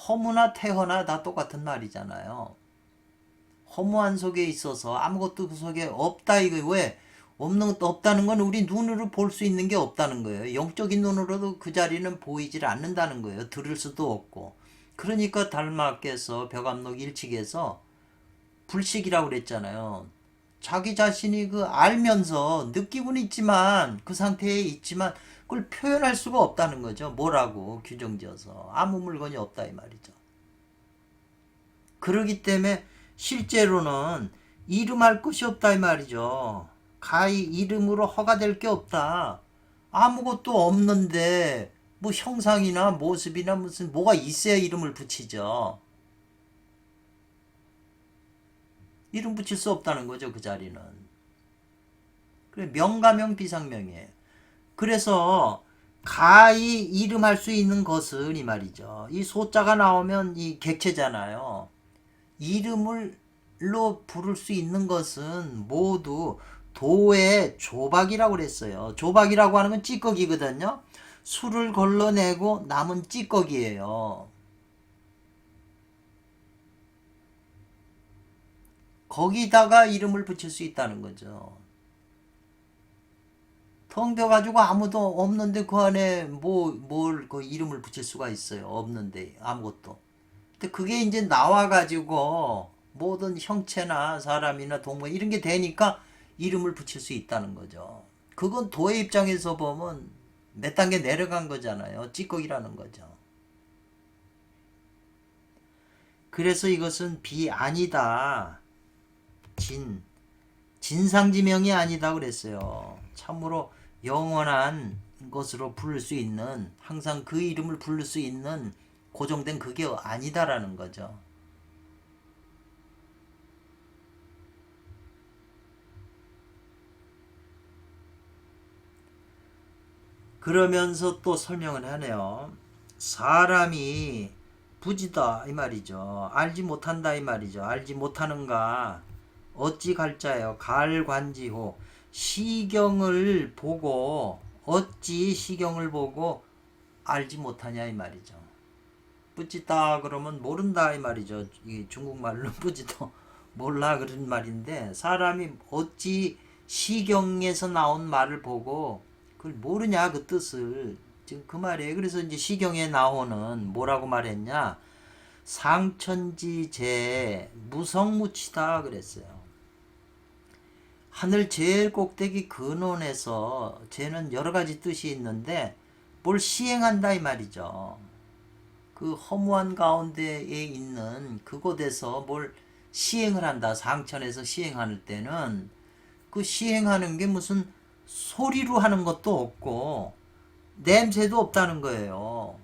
허무나 태허나 다 똑같은 말이잖아요. 허무한 속에 있어서 아무것도 그 속에 없다 이거 왜 없다는 건 우리 눈으로 볼 수 있는 게 없다는 거예요. 영적인 눈으로도 그 자리는 보이질 않는다는 거예요. 들을 수도 없고. 그러니까 달마께서 벽암록 일칙에서 불식이라고 그랬잖아요. 자기 자신이 그 알면서 느끼고는 있지만 그 상태에 있지만 그걸 표현할 수가 없다는 거죠. 뭐라고 규정지어서 아무 물건이 없다 이 말이죠. 그러기 때문에 실제로는 이름할 것이 없다 이 말이죠. 가히 이름으로 허가될 게 없다. 아무것도 없는데 뭐 형상이나 모습이나 무슨 뭐가 있어야 이름을 붙이죠. 이름 붙일 수 없다는 거죠 그 자리는. 그래 명가명 비상명이에요. 그래서 가히 이름할 수 있는 것은 이 말이죠. 이 소자가 나오면 이 객체잖아요. 이름을로 부를 수 있는 것은 모두 도의 조박이라고 그랬어요. 조박이라고 하는 건 찌꺼기거든요. 술을 걸러내고 남은 찌꺼기예요. 거기다가 이름을 붙일 수 있다는 거죠. 텅 비어가지고 아무도 없는데 그 안에 뭘 그 이름을 붙일 수가 있어요. 없는데 아무것도. 근데 그게 이제 나와가지고 모든 형체나 사람이나 동물 이런 게 되니까 이름을 붙일 수 있다는 거죠. 그건 도의 입장에서 보면 몇 단계 내려간 거잖아요. 찌꺼기라는 거죠. 그래서 이것은 비아니다. 진상지명이 아니다 그랬어요. 참으로 영원한 것으로 부를 수 있는 항상 그 이름을 부를 수 있는 고정된 그게 아니다라는 거죠. 그러면서 또 설명을 하네요. 사람이 부지다 이 말이죠. 알지 못한다 이 말이죠. 알지 못하는가 어찌 갈자예요. 갈관지호 시경을 보고 어찌 시경을 보고 알지 못하냐 이 말이죠. 뿌지다 그러면 모른다 이 말이죠. 이 중국말로 뿌지도 몰라 그런 말인데 사람이 어찌 시경에서 나온 말을 보고 그걸 모르냐 그 뜻을 지금 그 말이에요. 그래서 이제 시경에 나오는 뭐라고 말했냐 상천지제 무성무치다 그랬어요. 하늘 제일 꼭대기 근원에서 쟤는 여러 가지 뜻이 있는데 뭘 시행한다 이 말이죠. 그 허무한 가운데에 있는 그곳에서 뭘 시행을 한다. 상천에서 시행할 때는 그 시행하는 게 무슨 소리로 하는 것도 없고 냄새도 없다는 거예요.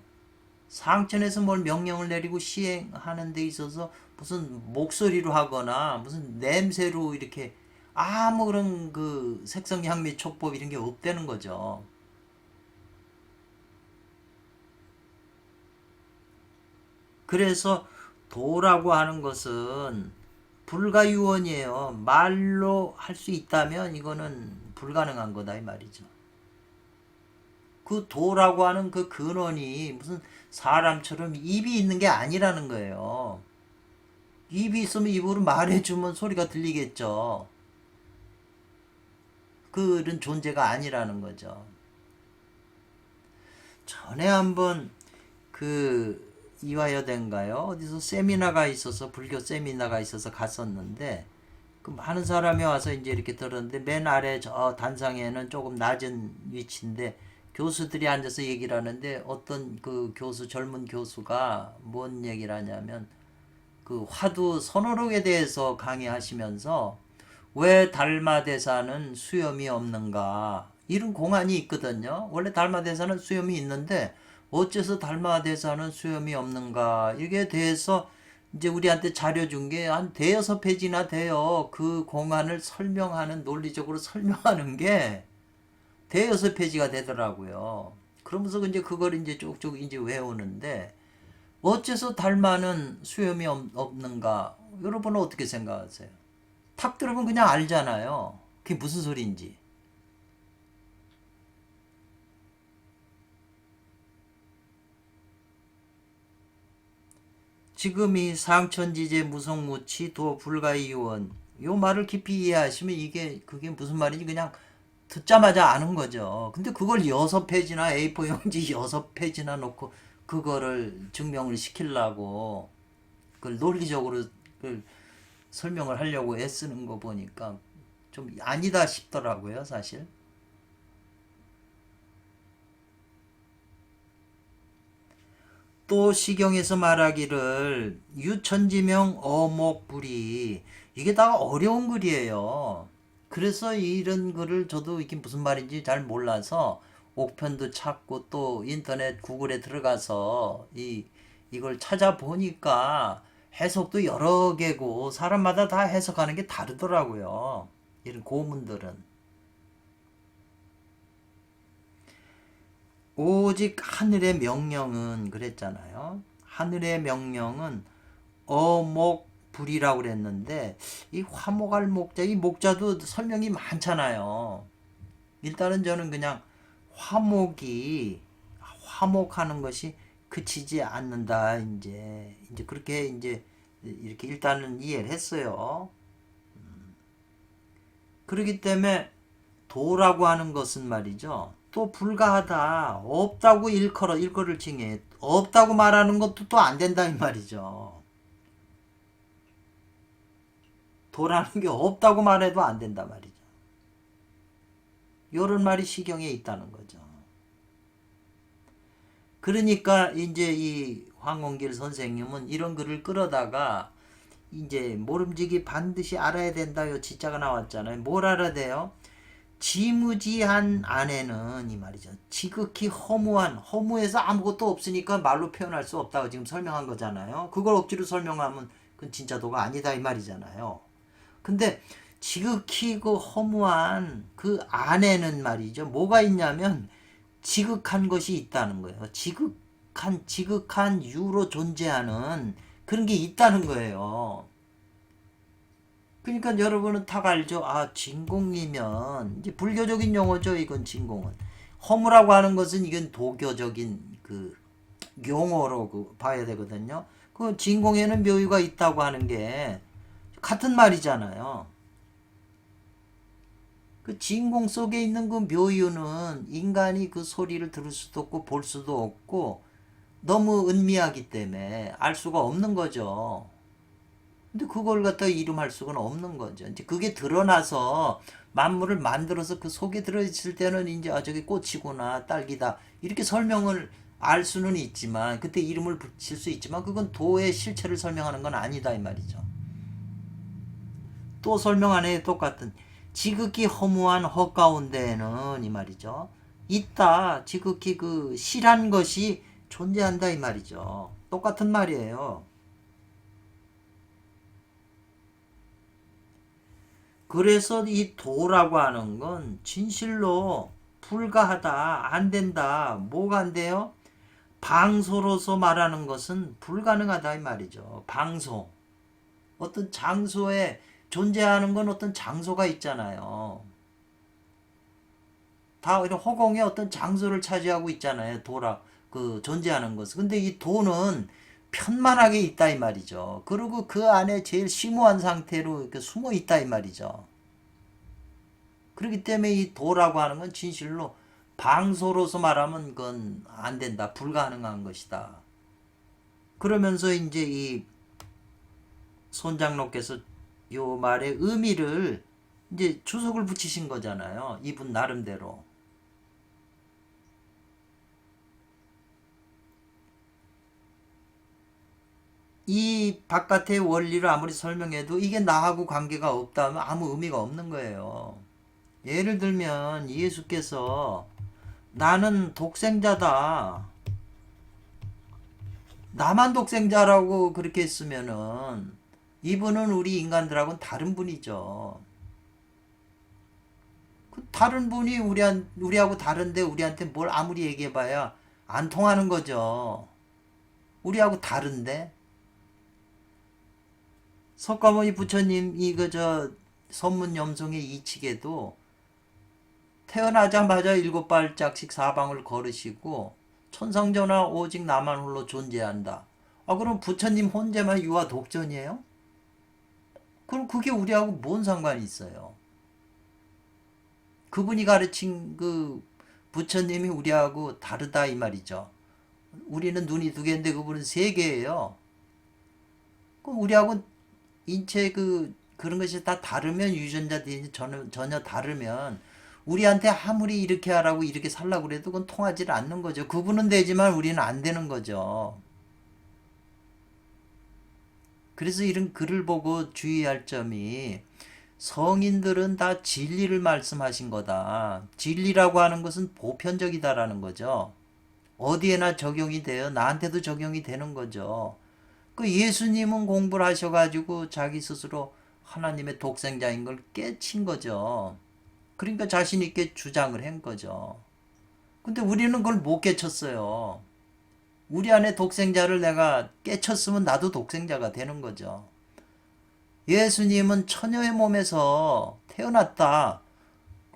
상천에서 뭘 명령을 내리고 시행하는 데 있어서 무슨 목소리로 하거나 무슨 냄새로 이렇게 아무 그런 그 색성향미 촉법 이런 게 없다는 거죠. 그래서 도라고 하는 것은 불가유언이에요. 말로 할 수 있다면 이거는 불가능한 거다 이 말이죠. 그 도라고 하는 그 근원이 무슨 사람처럼 입이 있는 게 아니라는 거예요. 입이 있으면 입으로 말해주면 소리가 들리겠죠. 그런 존재가 아니라는 거죠. 전에 한번 그 이화여대인가요? 어디서 세미나가 있어서 불교 세미나가 있어서 갔었는데 그 많은 사람이 와서 이제 이렇게 들었는데 맨 아래 저 단상에는 조금 낮은 위치인데 교수들이 앉아서 얘기를 하는데 어떤 그 교수 젊은 교수가 뭔 얘기를 하냐면 그 화두 선어록에 대해서 강의하시면서 왜 달마대사는 수염이 없는가 이런 공안이 있거든요. 원래 달마대사는 수염이 있는데 어째서 달마대사는 수염이 없는가 이게 대해서 이제 우리한테 자료 준 게 한 대여섯 페이지나 돼요. 그 공안을 설명하는 논리적으로 설명하는 게 대여섯 페이지가 되더라고요. 그러면서 이제 그걸 이제 쭉쭉 이제 외우는데 어째서 달마는 수염이 없는가? 여러분은 어떻게 생각하세요? 탁 들으면 그냥 알잖아요. 그게 무슨 소리인지. 지금 이 상천지제 무성무치 도 불가이원 요 말을 깊이 이해하시면 이게 그게 무슨 말인지 그냥 듣자마자 아는 거죠. 근데 그걸 여섯 페이지나 A4 용지 여섯 페이지나 놓고 그거를 증명을 시키려고 그걸 논리적으로 그걸 설명을 하려고 애쓰는 거 보니까 좀 아니다 싶더라고요, 사실. 또 시경에서 말하기를 유천지명 어목불이 이게 다 어려운 글이에요. 그래서 이런 글을 저도 이게 무슨 말인지 잘 몰라서 옥편도 찾고 또 인터넷 구글에 들어가서 이걸 찾아보니까 해석도 여러 개고 사람마다 다 해석하는 게 다르더라고요. 이런 고문들은. 오직 하늘의 명령은 그랬잖아요. 하늘의 명령은 어목불이라고 그랬는데 이 화목할 목자 이 목자도 설명이 많잖아요. 일단은 저는 그냥 화목이 화목하는 것이 그치지 않는다 이제 그렇게 이제 이렇게 일단은 이해를 했어요. 그렇기 때문에 도라고 하는 것은 말이죠. 또 불가하다. 없다고 일거를 칭해. 없다고 말하는 것도 또 안 된다 이 말이죠. 도라는 게 없다고 말해도 안 된다 말이죠. 이런 말이 시경에 있다는 거죠. 그러니까 이제 이 황원길 선생님은 이런 글을 끌어다가 이제 모름지기 반드시 알아야 된다 요 지자가 나왔잖아요. 뭘 알아야 돼요? 지무지한 안에는 이 말이죠. 지극히 허무해서 아무것도 없으니까 말로 표현할 수 없다고 지금 설명한 거잖아요. 그걸 억지로 설명하면 그건 진짜 도가 아니다 이 말이잖아요. 근데 지극히 그 허무한 그 안에는 말이죠. 뭐가 있냐면 지극한 것이 있다는 거예요. 지극한 유로 존재하는 그런 게 있다는 거예요. 그러니까 여러분은 다 알죠. 아, 진공이면 이제 불교적인 용어죠. 이건 진공은. 허무라고 하는 것은 이건 도교적인 그 용어로 봐야 되거든요. 그 진공에는 묘유가 있다고 하는 게 같은 말이잖아요. 그 진공 속에 있는 그 묘유는 인간이 그 소리를 들을 수도 없고 볼 수도 없고 너무 은미하기 때문에 알 수가 없는 거죠. 근데 그걸 갖다 이름할 수는 없는 거죠. 이제 그게 드러나서 만물을 만들어서 그 속에 들어있을 때는 이제 저게 꽃이구나 딸기다 이렇게 설명을 알 수는 있지만 그때 이름을 붙일 수 있지만 그건 도의 실체를 설명하는 건 아니다 이 말이죠. 또 설명 안에 똑같은 지극히 허무한 헛 가운데에는 이 말이죠. 있다 지극히 그 실한 것이 존재한다 이 말이죠. 똑같은 말이에요. 그래서 이 도라고 하는 건 진실로 불가하다, 안 된다. 뭐가 안 돼요? 방소로서 말하는 것은 불가능하다 이 말이죠. 방소. 어떤 장소에 존재하는 건 어떤 장소가 있잖아요. 다 이런 허공에 어떤 장소를 차지하고 있잖아요. 도라 그 존재하는 것은. 근데 이 도는 편만하게 있다 이 말이죠. 그리고 그 안에 제일 심오한 상태로 이렇게 숨어 있다 이 말이죠. 그렇기 때문에 이 도라고 하는 건 진실로 방소로서 말하면 그건 안 된다. 불가능한 것이다. 그러면서 이제 이 손장로께서 요 말의 의미를 이제 주석을 붙이신 거잖아요. 이분 나름대로. 이 바깥의 원리를 아무리 설명해도 이게 나하고 관계가 없다면 아무 의미가 없는 거예요. 예를 들면 예수께서 나는 독생자다. 나만 독생자라고 그렇게 했으면은 이분은 우리 인간들하고는 다른 분이죠. 그 다른 분이 우리하고 다른데 우리한테 뭘 아무리 얘기해봐야 안 통하는 거죠. 우리하고 다른데 석가모니 부처님 이거 저 선문염송의 이치계도 태어나자마자 7발짝씩 사방을 걸으시고 천상전하 오직 나만 홀로 존재한다. 아 그럼 부처님 혼자만 유아 독전이에요? 그럼 그게 우리하고 뭔 상관이 있어요? 그분이 가르친 그 부처님이 우리하고 다르다 이 말이죠. 우리는 눈이 두 개인데 그분은 세 개예요. 그럼 우리하고 인체 그런 것이 다 다르면 유전자들이 전혀 다르면 우리한테 아무리 이렇게 하라고 이렇게 살라고 그래도 그건 통하지 않는 거죠. 그분은 되지만 우리는 안 되는 거죠. 그래서 이런 글을 보고 주의할 점이 성인들은 다 진리를 말씀하신 거다. 진리라고 하는 것은 보편적이다라는 거죠. 어디에나 적용이 돼요. 나한테도 적용이 되는 거죠. 그 예수님은 공부를 하셔가지고 자기 스스로 하나님의 독생자인 걸 깨친 거죠. 그러니까 자신 있게 주장을 한 거죠. 근데 우리는 그걸 못 깨쳤어요. 우리 안에 독생자를 내가 깨쳤으면 나도 독생자가 되는 거죠. 예수님은 처녀의 몸에서 태어났다.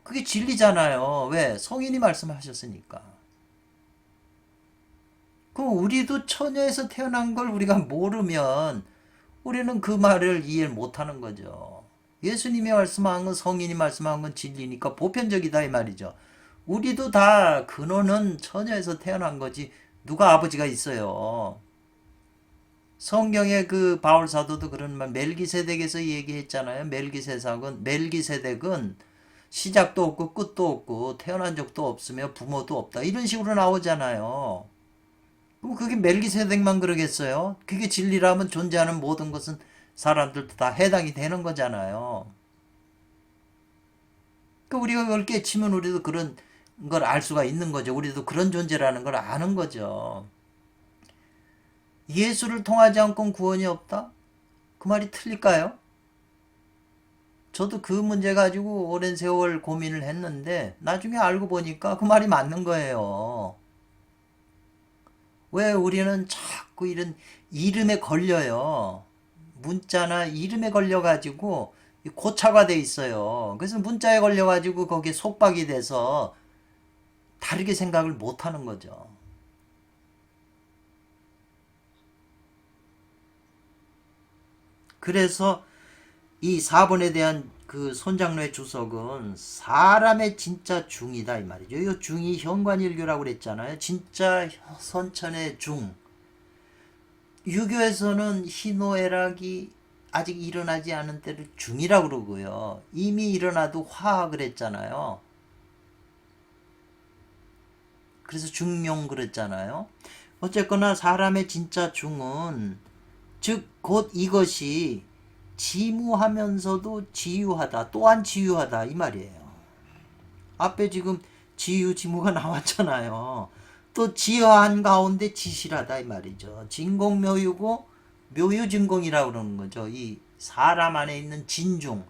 그게 진리잖아요. 왜? 성인이 말씀하셨으니까. 그럼 우리도 처녀에서 태어난 걸 우리가 모르면 우리는 그 말을 이해를 못하는 거죠. 예수님이 말씀한 건 성인이 말씀한 건 진리니까 보편적이다 이 말이죠. 우리도 다 근원은 처녀에서 태어난 거지 누가 아버지가 있어요. 성경의 그 바울 사도도 그런 말 멜기세덱에서 얘기했잖아요. 멜기세덱은 시작도 없고 끝도 없고 태어난 적도 없으며 부모도 없다. 이런 식으로 나오잖아요. 그럼 그게 멜기세덱만 그러겠어요? 그게 진리라면 존재하는 모든 것은 사람들도 다 해당이 되는 거잖아요. 그 우리가 그걸 깨치면 우리도 그런 걸 알 수가 있는 거죠. 우리도 그런 존재라는 걸 아는 거죠. 예수를 통하지 않고는 구원이 없다? 그 말이 틀릴까요? 저도 그 문제 가지고 오랜 세월 고민을 했는데 나중에 알고 보니까 그 말이 맞는 거예요. 왜 우리는 자꾸 이런 이름에 걸려요. 문자나 이름에 걸려가지고 고차가 돼 있어요. 그래서 문자에 걸려가지고 거기에 속박이 돼서 다르게 생각을 못 하는 거죠. 그래서 이 4번에 대한 그 손장로의 주석은 사람의 진짜 중이다 이 말이죠. 이 중이 현관일교라고 그랬잖아요. 진짜 선천의 중. 유교에서는 희노애락이 아직 일어나지 않은 때를 중이라고 그러고요. 이미 일어나도 화 그랬잖아요. 그래서 중용 그랬잖아요. 어쨌거나 사람의 진짜 중은 즉 곧 이것이 지무하면서도 지유하다 또한 지유하다 이 말이에요. 앞에 지금 지유 지무가 나왔잖아요. 또 지어한 가운데 지실하다 이 말이죠. 진공묘유고 묘유진공이라고 그러는 거죠. 이 사람 안에 있는 진중,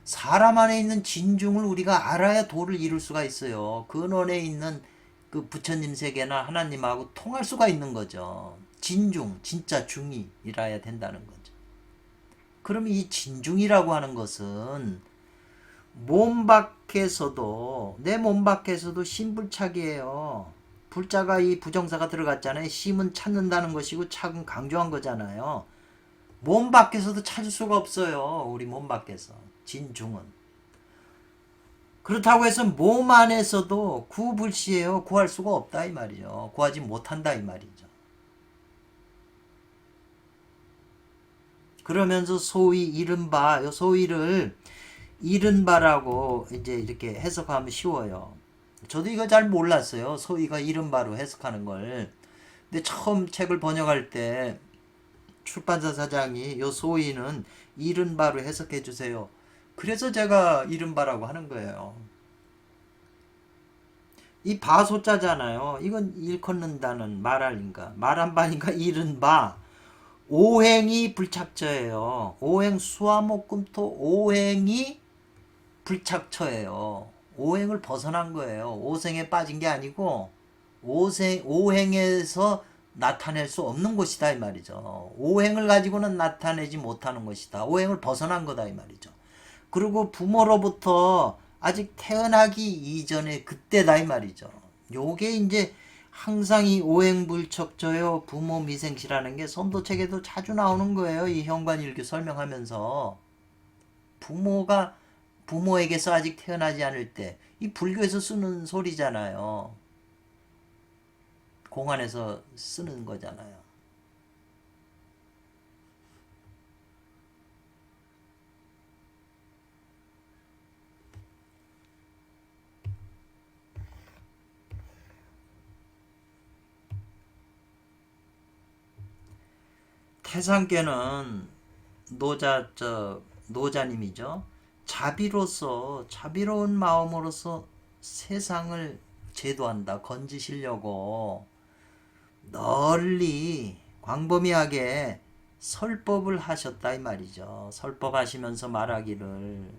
사람 안에 있는 진중을 우리가 알아야 도를 이룰 수가 있어요. 근원에 있는 그 부처님 세계나 하나님하고 통할 수가 있는 거죠. 진중, 진짜 중이라야 된다는 거죠. 그럼 이 진중이라고 하는 것은 몸 밖에서도 내 몸 밖에서도 심불착이에요. 불자가 이 부정사가 들어갔잖아요. 심은 찾는다는 것이고 착은 강조한 거잖아요. 몸 밖에서도 찾을 수가 없어요. 우리 몸 밖에서 진중은. 그렇다고 해서 몸 안에서도 구불시예요. 구할 수가 없다 이 말이죠. 구하지 못한다 이 말이죠. 그러면서 소위 이른바 요 소위를 이른바라고 이제 이렇게 해석하면 쉬워요. 저도 이거 잘 몰랐어요. 소위가 이른바로 해석하는 걸. 근데 처음 책을 번역할 때 출판사 사장이 요 소위는 이른바로 해석해 주세요. 그래서 제가 이른바라고 하는 거예요. 이 바소자잖아요. 이건 일컫는다는 말할인가 말한바니까 이른바. 오행이 불착처예요. 오행 수화목금토 오행이 불착처예요. 오행을 벗어난 거예요. 오생에 빠진 게 아니고 오행에서 나타낼 수 없는 것이다 이 말이죠. 오행을 가지고는 나타내지 못하는 것이다. 오행을 벗어난 거다 이 말이죠. 그리고 부모로부터 아직 태어나기 이전에 그때다 이 말이죠. 요게 이제 항상 이 오행불척저요 부모 미생시라는 게 선도책에도 자주 나오는 거예요. 이 현관일교 설명하면서 부모에게서 아직 태어나지 않을 때 이 불교에서 쓰는 소리잖아요. 공안에서 쓰는 거잖아요. 태상께는 노자님이죠. 자비로운 마음으로서 세상을 제도한다. 건지시려고 널리 광범위하게 설법을 하셨다 이 말이죠. 설법하시면서 말하기를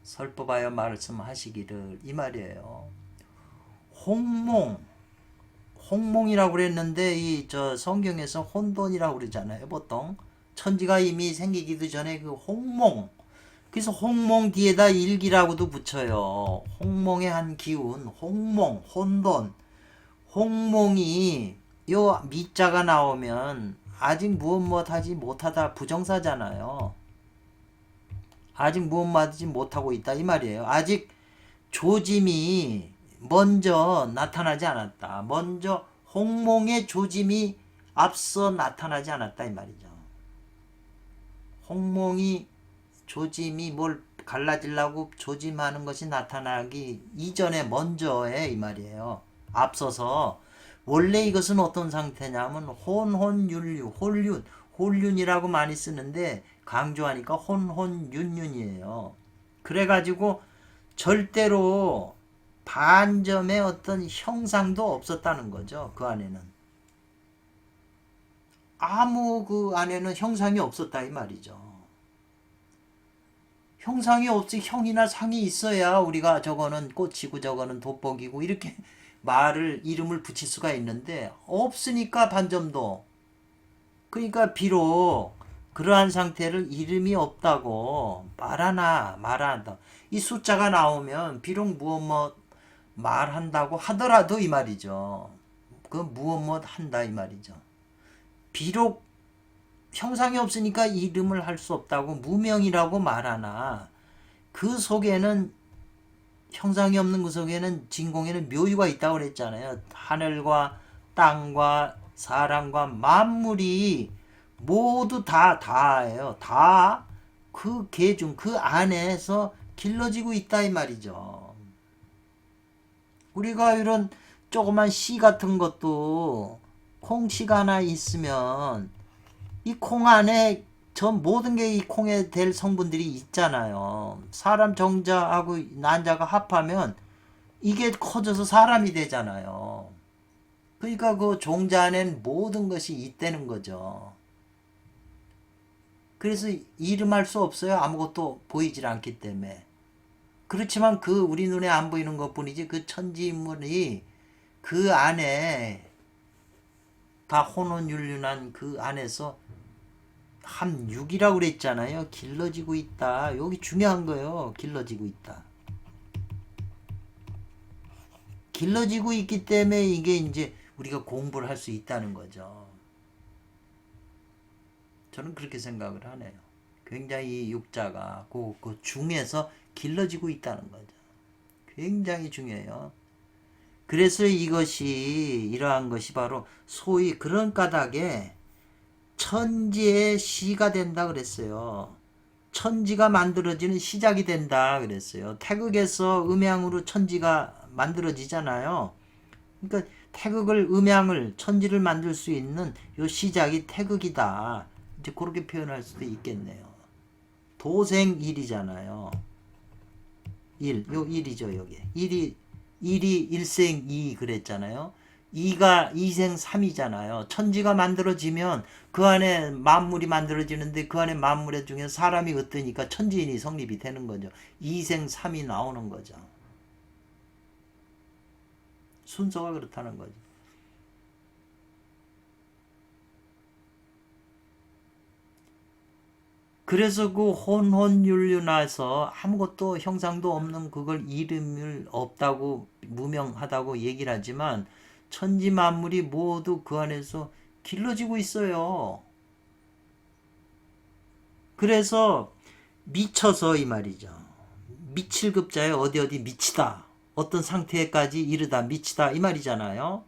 설법하여 말씀하시기를 이 말이에요. 홍몽이라고 그랬는데 이 저 성경에서 혼돈이라고 그러잖아요. 보통 천지가 이미 생기기도 전에 그 홍몽. 그래서 홍몽 뒤에다 일기라고도 붙여요. 홍몽의 한 기운, 혼돈. 홍몽이 요 미자가 나오면 아직 무엇 하지 못하다 부정사잖아요. 아직 무엇 하지 못하고 있다 이 말이에요. 아직 조짐이 먼저 나타나지 않았다. 먼저 홍몽의 조짐이 앞서 나타나지 않았다 이 말이죠. 홍몽이 조짐이 뭘 갈라지려고 조짐하는 것이 나타나기 이전에 먼저에 이 말이에요. 앞서서 원래 이것은 어떤 상태냐면 혼혼윤류 홀륜이라고 많이 쓰는데 강조하니까 혼혼윤윤이에요. 그래가지고 절대로 반점의 어떤 형상도 없었다는 거죠. 그 안에는 아무 그 안에는 형상이 없었다 이 말이죠. 형상이 없이 형이나 상이 있어야 우리가 저거는 꽃이고 저거는 돋보기고 이렇게 이름을 붙일 수가 있는데 없으니까 반점도. 그러니까 비록 그러한 상태를 이름이 없다고 말한다. 이 숫자가 나오면 비록 무엇 말한다고 하더라도 이 말이죠. 그 무엇 한다 이 말이죠. 비록 형상이 없으니까 이름을 할 수 없다고 무명이라고 말하나 그 속에는 형상이 없는 그 속에는 진공에는 묘유가 있다고 그랬잖아요. 하늘과 땅과 사람과 만물이 모두 다예요. 다 그 계중, 그 안에서 길러지고 있다 이 말이죠. 우리가 이런 조그만 씨 같은 것도 콩씨가 하나 있으면 이 콩 안에 저 모든 게 이 콩에 될 성분들이 있잖아요. 사람 정자하고 난자가 합하면 이게 커져서 사람이 되잖아요. 그러니까 그 종자 안엔 모든 것이 있다는 거죠. 그래서 이름할 수 없어요. 아무것도 보이질 않기 때문에. 그렇지만 그 우리 눈에 안 보이는 것뿐이지 그 천지인물이 그 안에 다 혼혼윤륜한 그 안에서 함육이라고 그랬잖아요. 길러지고 있다. 여기 중요한 거예요. 길러지고 있다. 길러지고 있기 때문에 이게 이제 우리가 공부를 할 수 있다는 거죠. 저는 그렇게 생각을 하네요. 굉장히 이 육자가 그 중에서 길러지고 있다는 거죠. 굉장히 중요해요. 그래서 이것이 이러한 것이 바로 소위 그런 까닭에 천지의 시가 된다 그랬어요. 천지가 만들어지는 시작이 된다 그랬어요. 태극에서 음양으로 천지가 만들어지잖아요. 그러니까 태극을 음양을 천지를 만들 수 있는 요 시작이 태극이다. 이제 그렇게 표현할 수도 있겠네요. 도생일이잖아요. 요 일이죠, 여기. 일이 일생 이 그랬잖아요. 이가 이생 삼이잖아요. 천지가 만들어지면 그 안에 만물이 만들어지는데 그 안에 만물 중에 사람이 어떠니까 천지인이 성립이 되는 거죠. 이생 삼이 나오는 거죠. 순서가 그렇다는 거죠. 그래서 그 혼혼윤륜해서 아무것도 형상도 없는 그걸 이름을 없다고 무명하다고 얘기를 하지만 천지 만물이 모두 그 안에서 길러지고 있어요. 그래서 미쳐서 이 말이죠. 미칠 급자에 어디 미치다. 어떤 상태까지 이르다 미치다 이 말이잖아요.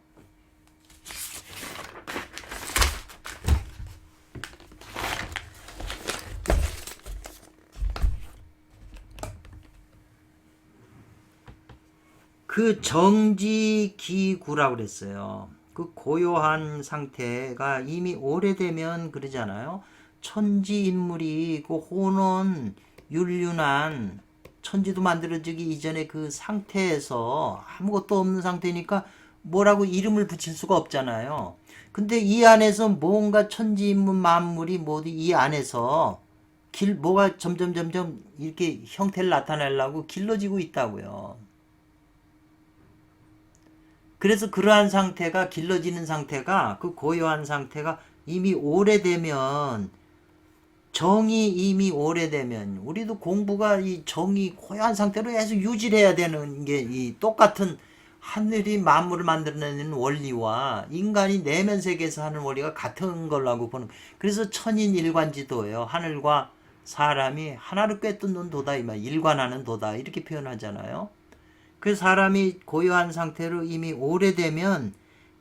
그 정지기구라고 그랬어요. 그 고요한 상태가 이미 오래되면 그러잖아요. 천지인물이 그 혼원 윤륜한 천지도 만들어지기 이전에 그 상태에서 아무것도 없는 상태니까 뭐라고 이름을 붙일 수가 없잖아요. 근데 이 안에서 뭔가 천지인물 만물이 모두 이 안에서 뭐가 점점 이렇게 형태를 나타내려고 길러지고 있다고요. 그래서 그러한 상태가 길러지는 상태가 그 고요한 상태가 이미 오래되면 정이 이미 오래되면 우리도 공부가 이 정이 고요한 상태로 계속 유지를 해야 되는 게 이 똑같은 하늘이 만물을 만들어내는 원리와 인간이 내면 세계에서 하는 원리가 같은 걸라고 보는. 그래서 천인일관지도예요. 하늘과 사람이 하나를 꿰뚫는 도다 이 말. 일관하는 도다 이렇게 표현하잖아요. 그 사람이 고요한 상태로 이미 오래되면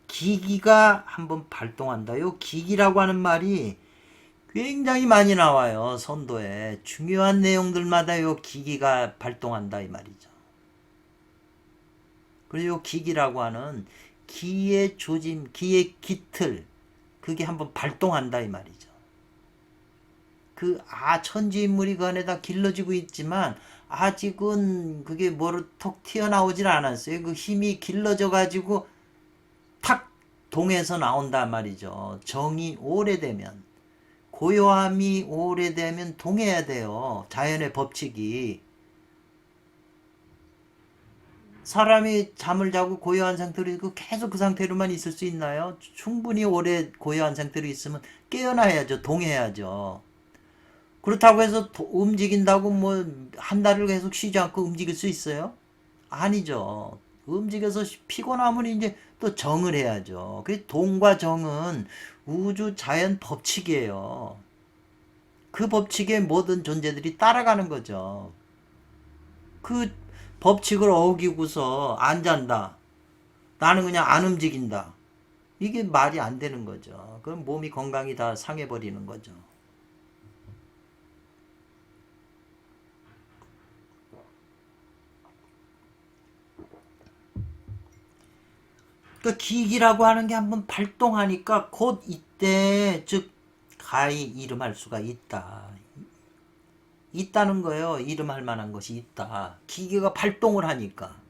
기기가 한번 발동한다. 요 기기라고 하는 말이 굉장히 많이 나와요. 선도에. 중요한 내용들마다 요 기기가 발동한다 이 말이죠. 그리고 요 기기라고 하는 기의 조짐, 기의 깃틀 그게 한번 발동한다 이 말이죠. 천지인물이 그 안에다 길러지고 있지만 아직은 그게 뭐로 톡 튀어나오질 않았어요. 그 힘이 길러져 가지고 탁 동해서 나온단 말이죠. 정이 오래되면 고요함이 오래되면 동해야 돼요. 자연의 법칙이. 사람이 잠을 자고 고요한 상태로 있고 계속 그 상태로만 있을 수 있나요? 충분히 오래 고요한 상태로 있으면 깨어나야죠. 동해야죠. 그렇다고 해서 움직인다고 뭐 한 달을 계속 쉬지 않고 움직일 수 있어요? 아니죠. 움직여서 피곤하면 이제 또 정을 해야죠. 그 동과 정은 우주 자연 법칙이에요. 그 법칙에 모든 존재들이 따라가는 거죠. 그 법칙을 어기고서 안 잔다. 나는 그냥 안 움직인다. 이게 말이 안 되는 거죠. 그럼 몸이 건강이 다 상해버리는 거죠. 그 기기라고 하는 게 한번 발동하니까 곧 이때 즉 가히 이름할 수가 있다는 거예요. 이름할 만한 것이 있다. 기계가 발동을 하니까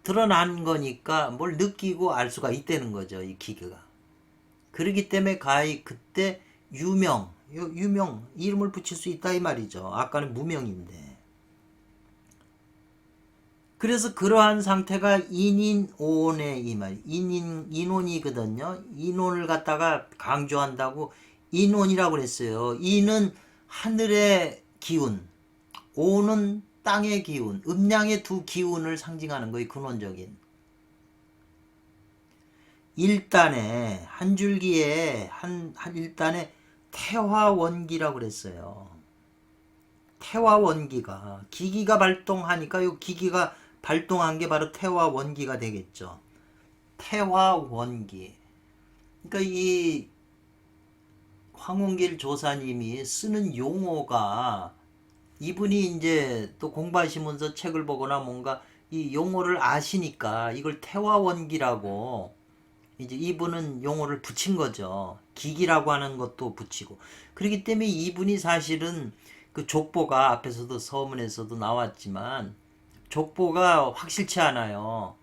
드러난 거니까 뭘 느끼고 알 수가 있다는 거죠. 이 기계가. 그렇기 때문에 가히 그때 유명 이름을 붙일 수 있다 이 말이죠. 아까는 무명인데. 그래서 그러한 상태가 인인오온의 이 말, 인온이거든요. 인온을 갖다가 강조한다고 인온이라고 그랬어요. 인은 하늘의 기운, 오는 땅의 기운, 음양의 두 기운을 상징하는 거예요. 근원적인. 일단에 한 줄기에 한 일단에 태화원기라고 그랬어요. 태화원기가 기기가 발동하니까 이 기기가 발동한 게 바로 태화원기가 되겠죠. 태화원기. 그러니까 이 황홍길 조사님이 쓰는 용어가 이분이 이제 또 공부하시면서 책을 보거나 뭔가 이 용어를 아시니까 이걸 태화원기라고 이제 이분은 용어를 붙인 거죠. 기기라고 하는 것도 붙이고. 그렇기 때문에 이분이 사실은 그 족보가 앞에서도 서문에서도 나왔지만 족보가 확실치 않아요.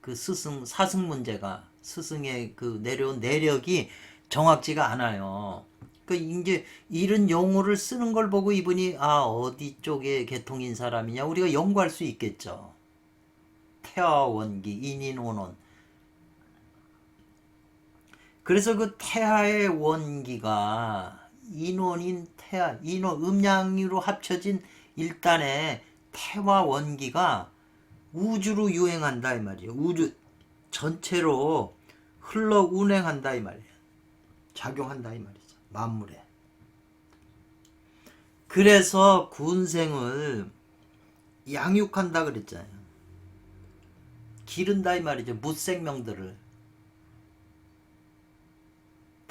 그 사승 문제가 스승의 그 내려온 내력이 정확지가 않아요. 그 이제 이런 용어를 쓰는 걸 보고 이분이 어디 쪽의 계통인 사람이냐 우리가 연구할 수 있겠죠. 태화원기, 인인오논. 그래서 그 태하의 원기가 인원인 태하, 인원 음양으로 합쳐진 일단의 태화 원기가 우주로 유행한다 이 말이에요. 우주 전체로 흘러 운행한다 이 말이에요. 작용한다 이 말이죠. 만물에. 그래서 군생을 양육한다 그랬잖아요. 기른다 이 말이죠. 무생명들을.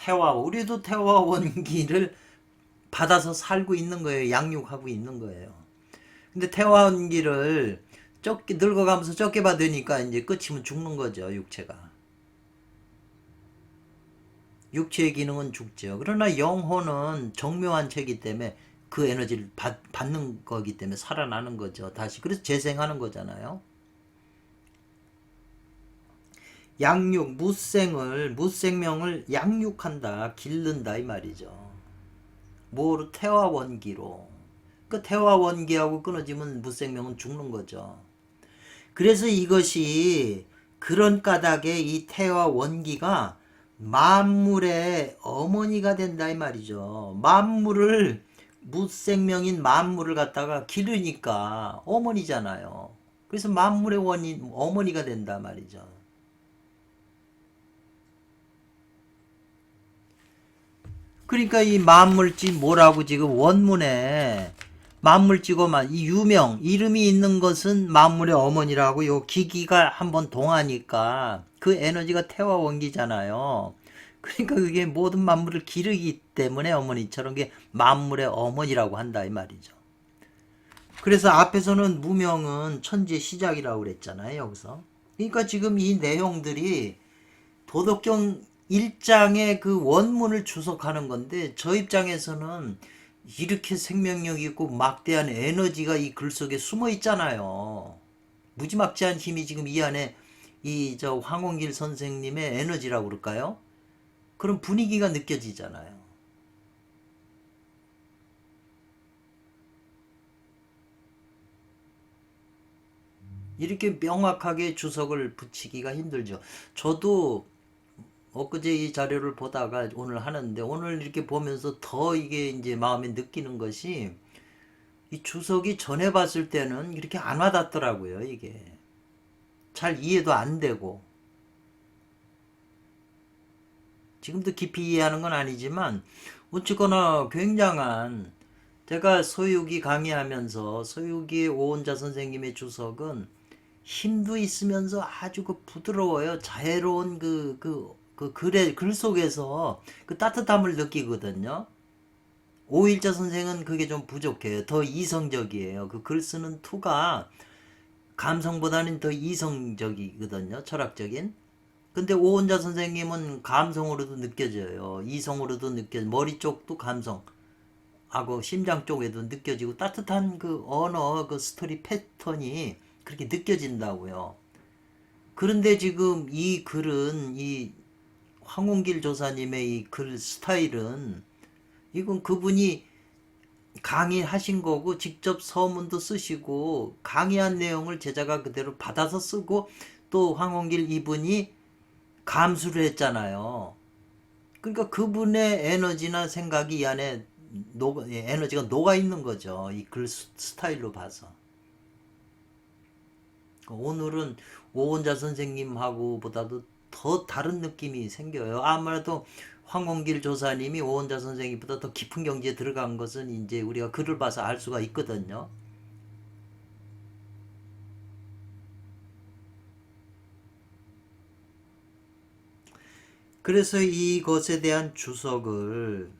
우리도 태화 원기를 받아서 살고 있는 거예요. 양육하고 있는 거예요. 근데 태화 원기를 늙어가면서 적게 받으니까 이제 끝이면 죽는 거죠. 육체가. 육체의 기능은 죽죠. 그러나 영혼은 정묘한 체이기 때문에 그 에너지를 받는 거기 때문에 살아나는 거죠. 다시. 그래서 재생하는 거잖아요. 양육, 무생명을 양육한다, 기른다 이 말이죠. 뭐로? 태화원기로. 그 태화원기하고 끊어지면 무생명은 죽는 거죠. 그래서 이것이 그런 까닭에 이 태화원기가 만물의 어머니가 된다 이 말이죠. 무생명인 만물을 갖다가 기르니까 어머니잖아요. 그래서 만물의 어머니가 된다 말이죠. 그러니까 이 만물지 뭐라고 지금 원문에 만물지고만 이 유명 이름이 있는 것은 만물의 어머니라고 요 기기가 한번 동하니까 그 에너지가 태화원기잖아요. 그러니까 그게 모든 만물을 기르기 때문에 어머니처럼 게 만물의 어머니라고 한다 이 말이죠. 그래서 앞에서는 무명은 천지의 시작이라고 그랬잖아요. 여기서. 그러니까 지금 이 내용들이 도덕경 1장의 그 원문을 주석하는 건데 저 입장에서는 이렇게 생명력 있고 막대한 에너지가 이 글 속에 숨어 있잖아요. 무지막지한 힘이 지금 이 안에 이 저 황홍길 선생님의 에너지라고 그럴까요? 그런 분위기가 느껴지잖아요. 이렇게 명확하게 주석을 붙이기가 힘들죠. 저도 엊그제 이 자료를 보다가 오늘 하는데 오늘 이렇게 보면서 더 이게 이제 마음에 느끼는 것이 이 주석이 전에 봤을 때는 이렇게 안 와닿더라고요. 이게 잘 이해도 안 되고 지금도 깊이 이해하는 건 아니지만 어쨌거나 굉장한 제가 서유기 강의하면서 서유기 오은자 선생님의 주석은 힘도 있으면서 아주 그 부드러워요. 자애로운 글 속에서 그 따뜻함을 느끼거든요. 오일자 선생은 그게 좀 부족해요. 더 이성적이에요. 그 글 쓰는 투가 감성보다는 더 이성적이거든요. 철학적인. 근데 오은자 선생님은 감성으로도 느껴져요. 이성으로도 느껴져. 머리 쪽도 감성하고 심장 쪽에도 느껴지고 따뜻한 그 언어, 그 스토리 패턴이 그렇게 느껴진다고요. 그런데 지금 이 글은 이 황홍길 조사님의 이 글 스타일은 이건 그분이 강의하신 거고 직접 서문도 쓰시고 강의한 내용을 제자가 그대로 받아서 쓰고 또 황홍길 이분이 감수를 했잖아요. 그러니까 그분의 에너지나 생각이 이 안에 에너지가 녹아 있는 거죠. 이 글 스타일로 봐서. 오늘은 오은자 선생님하고 보다도 더 다른 느낌이 생겨요. 아무래도 황홍길 조사님이 오은자 선생님보다 더 깊은 경지에 들어간 것은 이제 우리가 글을 봐서 알 수가 있거든요. 그래서 이것에 대한 주석을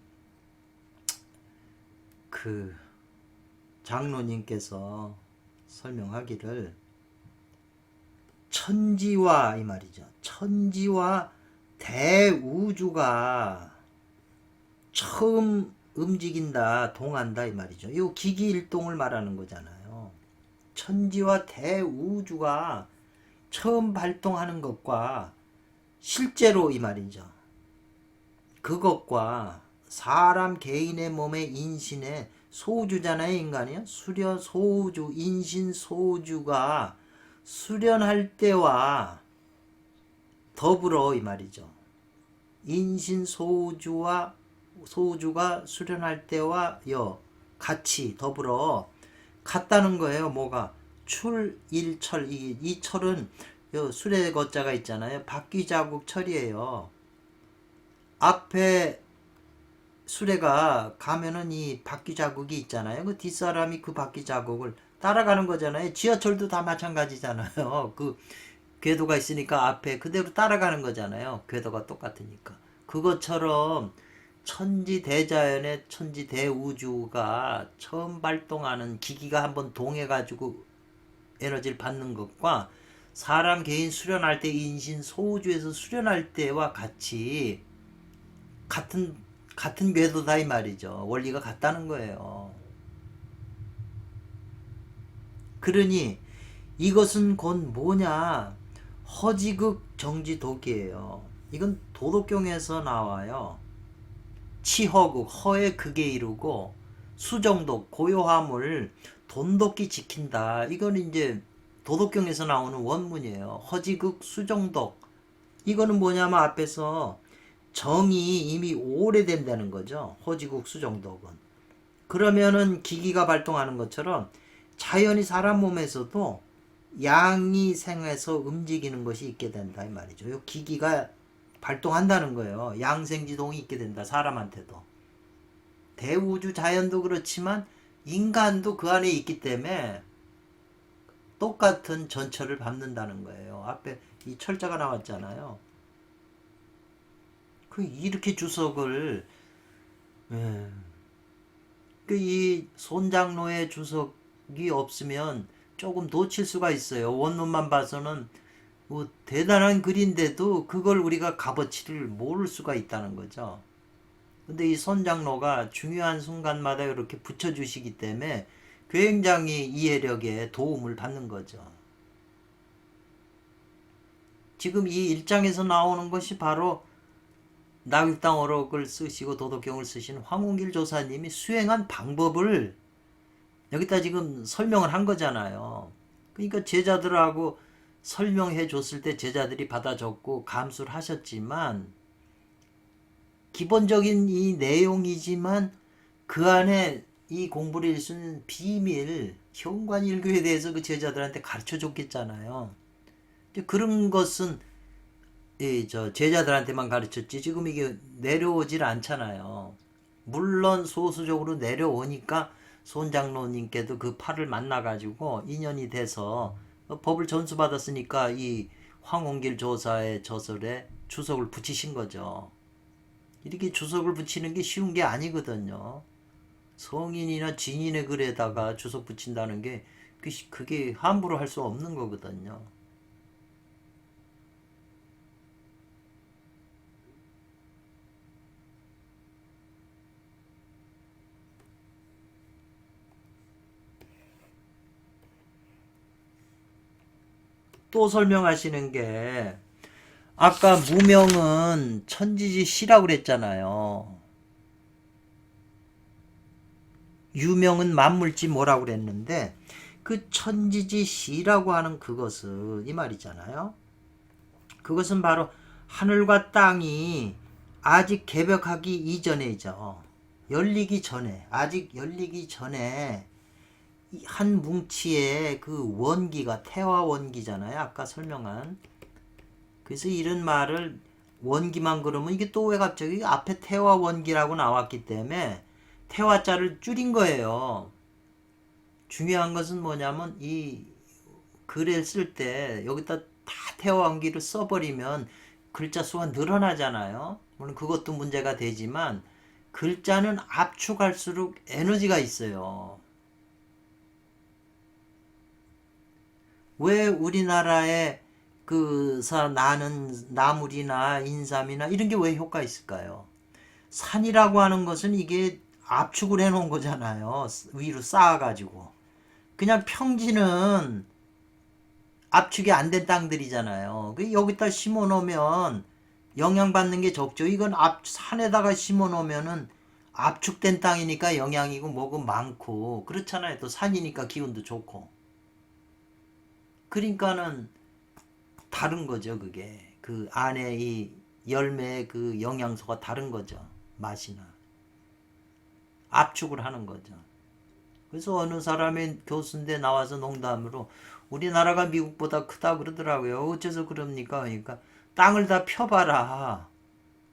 그 장로님께서 설명하기를 천지와 이 말이죠. 천지와 대우주가 처음 움직인다, 동한다 이 말이죠. 이 기기일동을 말하는 거잖아요. 천지와 대우주가 처음 발동하는 것과 실제로 이 말이죠. 그것과 사람 개인의 몸의 인신의 소주잖아요, 인간이요. 수련 소주, 인신 소주가 수련할 때와 더불어 이 말이죠. 인신 소주와 소주가 수련할 때와 같이 더불어 같다는 거예요. 뭐가 출일철 이 철은 수레 거자가 있잖아요. 바퀴자국 철이에요. 앞에 수레가 가면은 이 바퀴자국이 있잖아요. 그 뒷사람이 그 바퀴자국을 따라가는 거잖아요. 지하철도 다 마찬가지잖아요. 그 궤도가 있으니까 앞에 그대로 따라가는 거잖아요. 궤도가 똑같으니까. 그것처럼 천지대자연의 천지대우주가 처음 발동하는 기기가 한번 동해가지고 에너지를 받는 것과 사람 개인 수련할 때 인신 소우주에서 수련할 때와 같이 같은 궤도다 이 말이죠. 원리가 같다는 거예요. 그러니 이것은 곧 뭐냐? 허지극 정지독이에요. 이건 도덕경에서 나와요. 치허극, 허의 극에 이르고 수정독, 고요함을 돈독히 지킨다. 이건 이제 도덕경에서 나오는 원문이에요. 허지극, 수정독. 이거는 뭐냐면 앞에서 정이 이미 오래된다는 거죠. 허지극, 수정독은. 그러면은 기기가 발동하는 것처럼 자연이 사람 몸에서도 양이 생해서 움직이는 것이 있게 된다 이 말이죠. 이 기기가 발동한다는 거예요. 양생지동이 있게 된다. 사람한테도. 대우주 자연도 그렇지만 인간도 그 안에 있기 때문에 똑같은 전철을 밟는다는 거예요. 앞에 이 철자가 나왔잖아요. 이렇게 주석을 이 손장로의 주석이 없으면 조금 놓칠 수가 있어요. 원문만 봐서는 뭐 대단한 글인데도 그걸 우리가 값어치를 모를 수가 있다는 거죠. 근데 이 손장로가 중요한 순간마다 이렇게 붙여주시기 때문에 굉장히 이해력에 도움을 받는 거죠. 지금 이 일장에서 나오는 것이 바로 낙육당어록을 쓰시고 도덕경을 쓰신 황홍길 조사님이 수행한 방법을 여기다 지금 설명을 한 거잖아요. 그러니까 제자들하고 설명해 줬을 때 제자들이 받아줬고 감수를 하셨지만 기본적인 이 내용이지만 그 안에 이 공부를 할 수 있는 비밀, 현관일교에 대해서 그 제자들한테 가르쳐 줬겠잖아요. 그런 것은 제자들한테만 가르쳤지 지금 이게 내려오질 않잖아요. 물론 소수적으로 내려오니까 손장로님께도 그 팔을 만나가지고 인연이 돼서 법을 전수받았으니까 이 황홍길 조사의 저설에 주석을 붙이신 거죠. 이렇게 주석을 붙이는 게 쉬운 게 아니거든요. 성인이나 진인의 글에다가 주석 붙인다는 게 그게 함부로 할 수 없는 거거든요. 또 설명하시는 게 아까 무명은 천지지 시라고 그랬잖아요. 유명은 만물지 뭐라고 그랬는데 그 천지지 시라고 하는 그것은 이 말이잖아요. 그것은 바로 하늘과 땅이 아직 개벽하기 이전이죠. 열리기 전에, 아직 열리기 전에 한 뭉치의 그 원기가 태화 원기잖아요. 아까 설명한. 그래서 이런 말을 원기만 그러면 이게 또 왜 갑자기 앞에 태화 원기라고 나왔기 때문에 태화자를 줄인 거예요. 중요한 것은 뭐냐면 이 글을 쓸 때 여기다 다 태화 원기를 써버리면 글자 수가 늘어나잖아요. 물론 그것도 문제가 되지만 글자는 압축할수록 에너지가 있어요. 왜 우리나라에 나는 나물이나 인삼이나 이런 게 왜 효과 있을까요? 산이라고 하는 것은 이게 압축을 해 놓은 거잖아요. 위로 쌓아가지고. 그냥 평지는 압축이 안 된 땅들이잖아요. 여기다 심어 놓으면 영향받는 게 적죠. 이건 산에다가 심어 놓으면은 압축된 땅이니까 영양이고 뭐고 많고 그렇잖아요. 또 산이니까 기운도 좋고. 그러니까는 다른 거죠, 그게. 그 안에 이 열매의 그 영양소가 다른 거죠. 맛이나. 압축을 하는 거죠. 그래서 어느 사람이 교수인데 나와서 농담으로 우리나라가 미국보다 크다 그러더라고요. 어째서 그럽니까? 그러니까 땅을 다 펴봐라.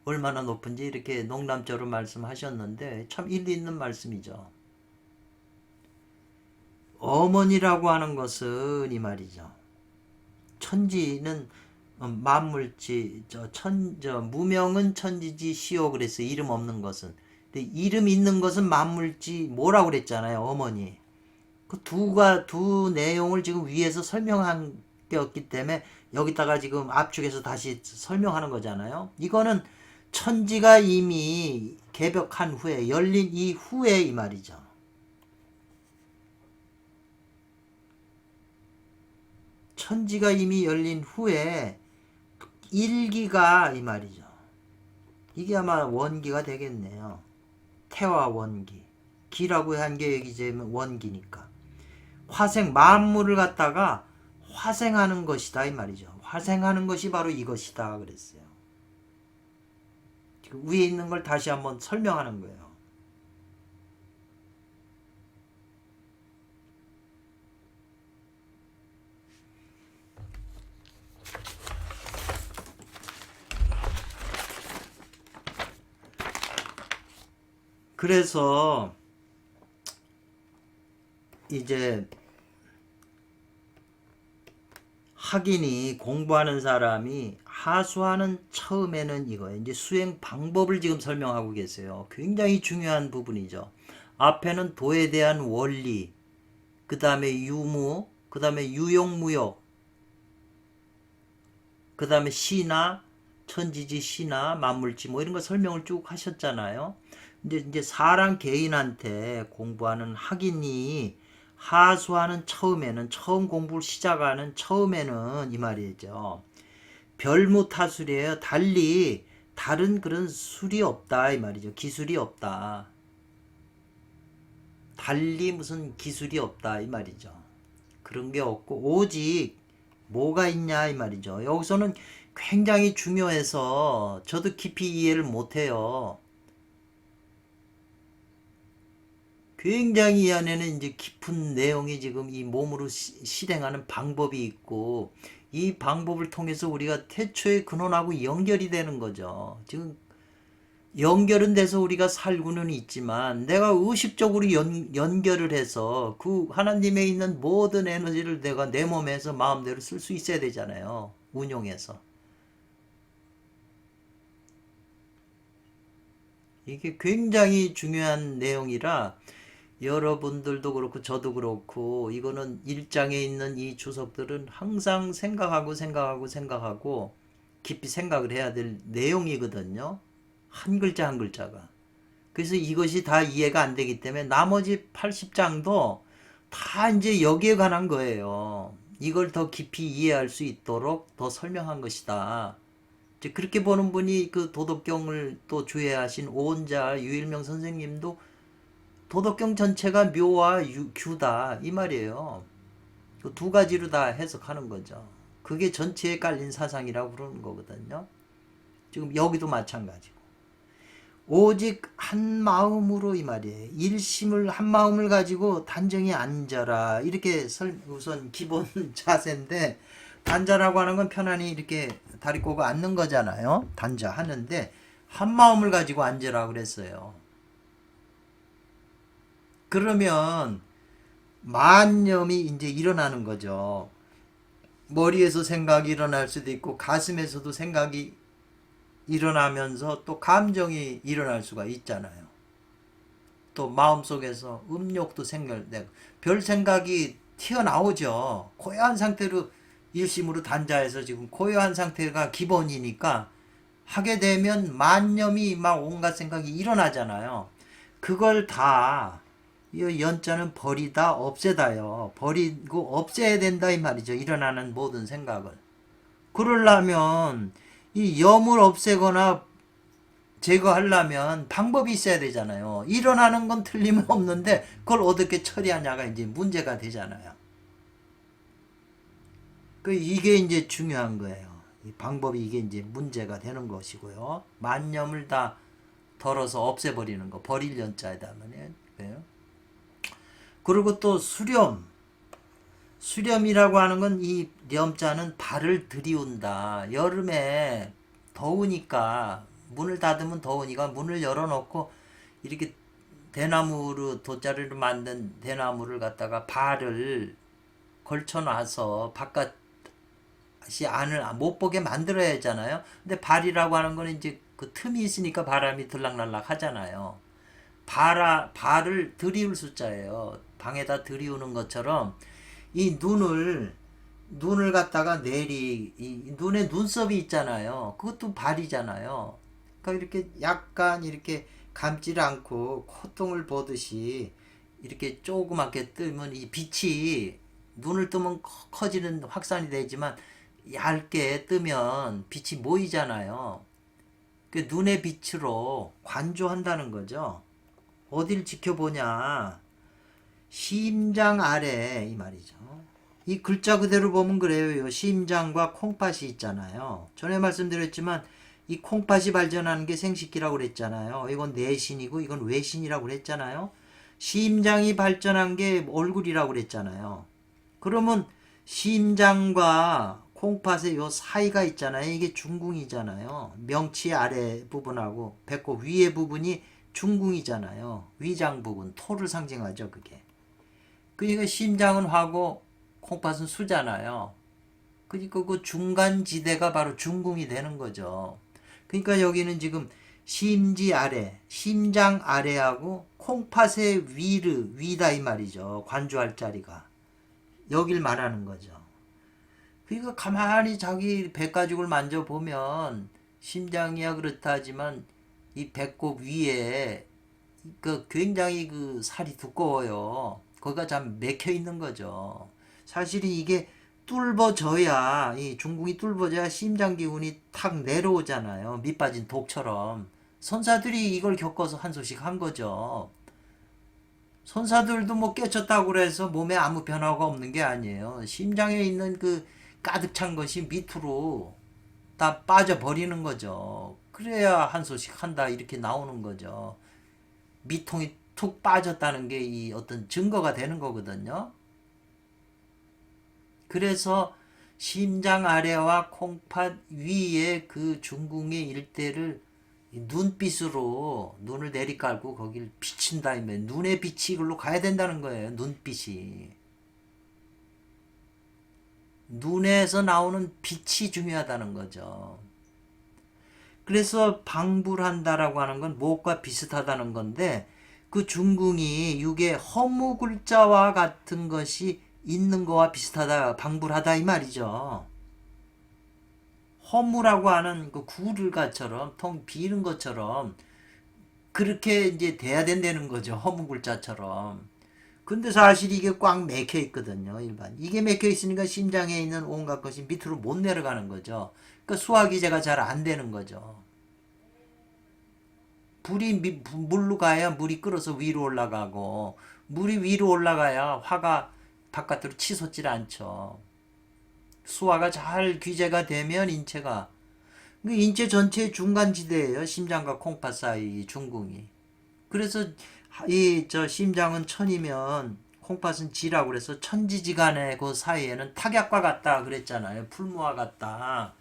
얼마나 높은지 이렇게 농담처럼 말씀하셨는데 참 일리 있는 말씀이죠. 어머니라고 하는 것은 이 말이죠. 천지는 만물지 무명은 천지지 시오 그랬어요. 이름 없는 것은. 근데 이름 있는 것은 만물지 뭐라고 그랬잖아요. 어머니. 그 두 내용을 지금 위에서 설명한 게 없기 때문에 여기다가 지금 압축해서 다시 설명하는 거잖아요. 이거는 천지가 이미 개벽한 후에 열린 이후에 이 말이죠. 천지가 이미 열린 후에 일기가 이 말이죠. 이게 아마 원기가 되겠네요. 태화 원기. 기라고 한 게 이제 원기니까. 화생 만물을 갖다가 화생하는 것이다 이 말이죠. 화생하는 것이 바로 이것이다 그랬어요. 지금 위에 있는 걸 다시 한번 설명하는 거예요. 그래서 이제 학인이 공부하는 사람이 하수하는 처음에는 이거예요. 이제 수행 방법을 지금 설명하고 계세요. 굉장히 중요한 부분이죠. 앞에는 도에 대한 원리, 그 다음에 유무, 그 다음에 유용무역, 그 다음에 시나 천지지 시나 만물지 뭐 이런 거 설명을 쭉 하셨잖아요. 근데 이제 사람 개인한테 공부하는 학인이 하수하는 처음에는 처음 공부를 시작하는 처음에는 이 말이죠. 별무타술이에요. 달리 다른 그런 술이 없다 이 말이죠. 기술이 없다. 달리 무슨 기술이 없다 이 말이죠. 그런 게 없고 오직 뭐가 있냐 이 말이죠. 여기서는 굉장히 중요해서 저도 깊이 이해를 못해요. 굉장히 이 안에는 이제 깊은 내용이 지금 이 몸으로 실행하는 방법이 있고 이 방법을 통해서 우리가 태초의 근원하고 연결이 되는 거죠. 지금 연결은 돼서 우리가 살고는 있지만 내가 의식적으로 연결을 해서 그 하나님에 있는 모든 에너지를 내가 내 몸에서 마음대로 쓸 수 있어야 되잖아요. 운용해서. 이게 굉장히 중요한 내용이라 여러분들도 그렇고 저도 그렇고 이거는 일장에 있는 이 주석들은 항상 생각하고 깊이 생각을 해야 될 내용이거든요. 한 글자 한 글자가. 그래서 이것이 다 이해가 안 되기 때문에 나머지 80장도 다 이제 여기에 관한 거예요. 이걸 더 깊이 이해할 수 있도록 더 설명한 것이다. 이제 그렇게 보는 분이 그 도덕경을 또 주해하신 오은자 유일명 선생님도 도덕경 전체가 묘와 규다 이 말이에요. 그 두 가지로 다 해석하는 거죠. 그게 전체에 깔린 사상이라고 그러는 거거든요. 지금 여기도 마찬가지고. 오직 한 마음으로 이 말이에요. 일심을 한 마음을 가지고 단정히 앉아라. 이렇게 우선 기본 자세인데 단자라고 하는 건 편안히 이렇게 다리 꼬고 앉는 거잖아요. 단자 하는데 한 마음을 가지고 앉으라 그랬어요. 그러면 만념이 이제 일어나는 거죠. 머리에서 생각이 일어날 수도 있고 가슴에서도 생각이 일어나면서 또 감정이 일어날 수가 있잖아요. 또 마음속에서 음욕도 생겨내고 별 생각이 튀어나오죠. 고요한 상태로 일심으로 단자해서 지금 고요한 상태가 기본이니까 하게 되면 만념이 막 온갖 생각이 일어나잖아요. 그걸 다 이 연자는 버리다 없애다요. 버리고 없애야 된다 이 말이죠. 일어나는 모든 생각을. 그러려면 이 염을 없애거나 제거하려면 방법이 있어야 되잖아요. 일어나는 건 틀림없는데 그걸 어떻게 처리하냐가 이제 문제가 되잖아요. 이게 이제 중요한 거예요. 이 방법이 이게 이제 문제가 되는 것이고요. 만념을 다 덜어서 없애버리는 거. 버릴 연자에다면. 그리고 또 수렴. 수렴이라고 하는 건 이 염자는 발을 들이운다. 여름에 더우니까 문을 닫으면 더우니까 문을 열어놓고 이렇게 대나무로 돗자리로 만든 대나무를 갖다가 발을 걸쳐놔서 바깥이 안을 못 보게 만들어야 하잖아요. 근데 발이라고 하는 거는 이제 그 틈이 있으니까 바람이 들락날락 하잖아요. 발을 들이울 숫자예요. 방에다 들이우는 것처럼 이 눈을 갖다가 이 눈에 눈썹이 있잖아요. 그것도 발이잖아요. 그러니까 이렇게 약간 이렇게 감지를 않고 콧등을 보듯이 이렇게 조그맣게 뜨면 이 빛이 눈을 뜨면 커지는 확산이 되지만 얇게 뜨면 빛이 모이잖아요. 그 눈의 빛으로 관조한다는 거죠. 어딜 지켜보냐? 심장 아래 이 말이죠. 이 글자 그대로 보면 그래요. 심장과 콩팥이 있잖아요. 전에 말씀드렸지만 이 콩팥이 발전하는 게 생식기라고 그랬잖아요. 이건 내신이고 이건 외신이라고 그랬잖아요. 심장이 발전한 게 얼굴이라고 그랬잖아요. 그러면 심장과 콩팥의 요 사이가 있잖아요. 이게 중궁이잖아요. 명치 아래 부분하고 배꼽 위에 부분이 중궁이잖아요. 위장 부분, 토를 상징하죠, 그게. 그러니까 심장은 화고 콩팥은 수잖아요. 그러니까 그 중간 지대가 바로 중궁이 되는 거죠. 그러니까 여기는 지금 심지 아래, 심장 아래하고 콩팥의 위다 이 말이죠. 관주할 자리가. 여길 말하는 거죠. 그러니까 가만히 자기 배가죽을 만져보면 심장이야 그렇다 하지만 이 배꼽 위에 그 굉장히 그 살이 두꺼워요. 거기가 참 맥혀 있는 거죠. 사실이 이게 뚫어져야 이 중궁이 뚫어져야 심장 기운이 탁 내려오잖아요. 밑 빠진 독처럼. 선사들이 이걸 겪어서 한 소식 한 거죠. 선사들도 뭐 깨쳤다고 그래서 몸에 아무 변화가 없는 게 아니에요. 심장에 있는 그 가득 찬 것이 밑으로 다 빠져버리는 거죠. 그래야 한 소식 한다 이렇게 나오는 거죠. 미통이 툭 빠졌다는 게 이 어떤 증거가 되는 거거든요. 그래서 심장 아래와 콩팥 위에 그 중궁의 일대를 이 눈빛으로 눈을 내리깔고 거길 비친 다음에 눈의 빛이 이걸로 가야 된다는 거예요. 눈빛이. 눈에서 나오는 빛이 중요하다는 거죠. 그래서 방불한다라고 하는 건 무엇과 비슷하다는 건데 그 중궁이 육의 허무글자와 같은 것이 있는 거와 비슷하다, 방불하다 이 말이죠. 허무라고 하는 그 구를가처럼 통 비는 것처럼 그렇게 이제 돼야 된다는 거죠. 허무글자처럼. 근데 사실 이게 꽉 막혀 있거든요. 일반. 이게 막혀 있으니까 심장에 있는 온갖 것이 밑으로 못 내려가는 거죠. 그러니까 수화기제가 잘 안 되는 거죠. 물로 가야 물이 끓어서 위로 올라가고 물이 위로 올라가야 화가 바깥으로 치솟질 않죠. 수화가 잘 귀재가 되면 인체가 인체 전체의 중간지대예요. 심장과 콩팥 사이 중궁이. 그래서 이 저 심장은 천이면 콩팥은 지라고 그래서 천지지간의 그 사이에는 탁약과 같다 그랬잖아요. 풀무와 같다.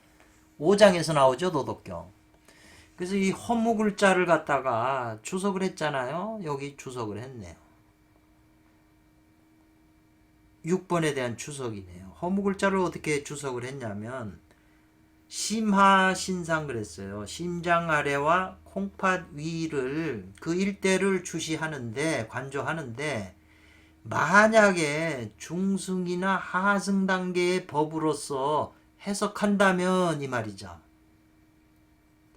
5장에서 나오죠, 도덕경. 그래서 이 허무글자를 갖다가 주석을 했잖아요. 여기 주석을 했네요. 6번에 대한 주석이네요. 허무글자를 어떻게 주석을 했냐면 심하신상 그랬어요. 심장 아래와 콩팥 위를 그 일대를 주시하는데 관조하는데 만약에 중승이나 하승 단계의 법으로서 해석한다면 이 말이죠.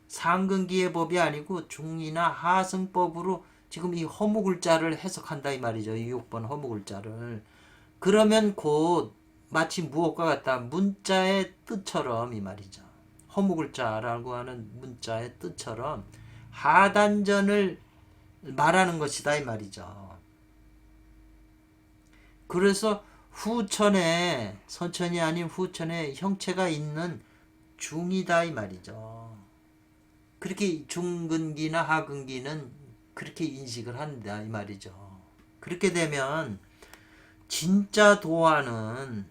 상근기의 법이 아니고 중이나 하승법으로 지금 이 허무글자를 해석한다 이 말이죠. 이 6번 허무글자를. 그러면 곧 마치 무엇과 같다. 문자의 뜻처럼 이 말이죠. 허무글자라고 하는 문자의 뜻처럼 하단전을 말하는 것이다 이 말이죠. 그래서 후천에 선천이 아닌 후천에 형체가 있는 중이다 이 말이죠. 그렇게 중근기나 하근기는 그렇게 인식을 한다 이 말이죠. 그렇게 되면 진짜 도화는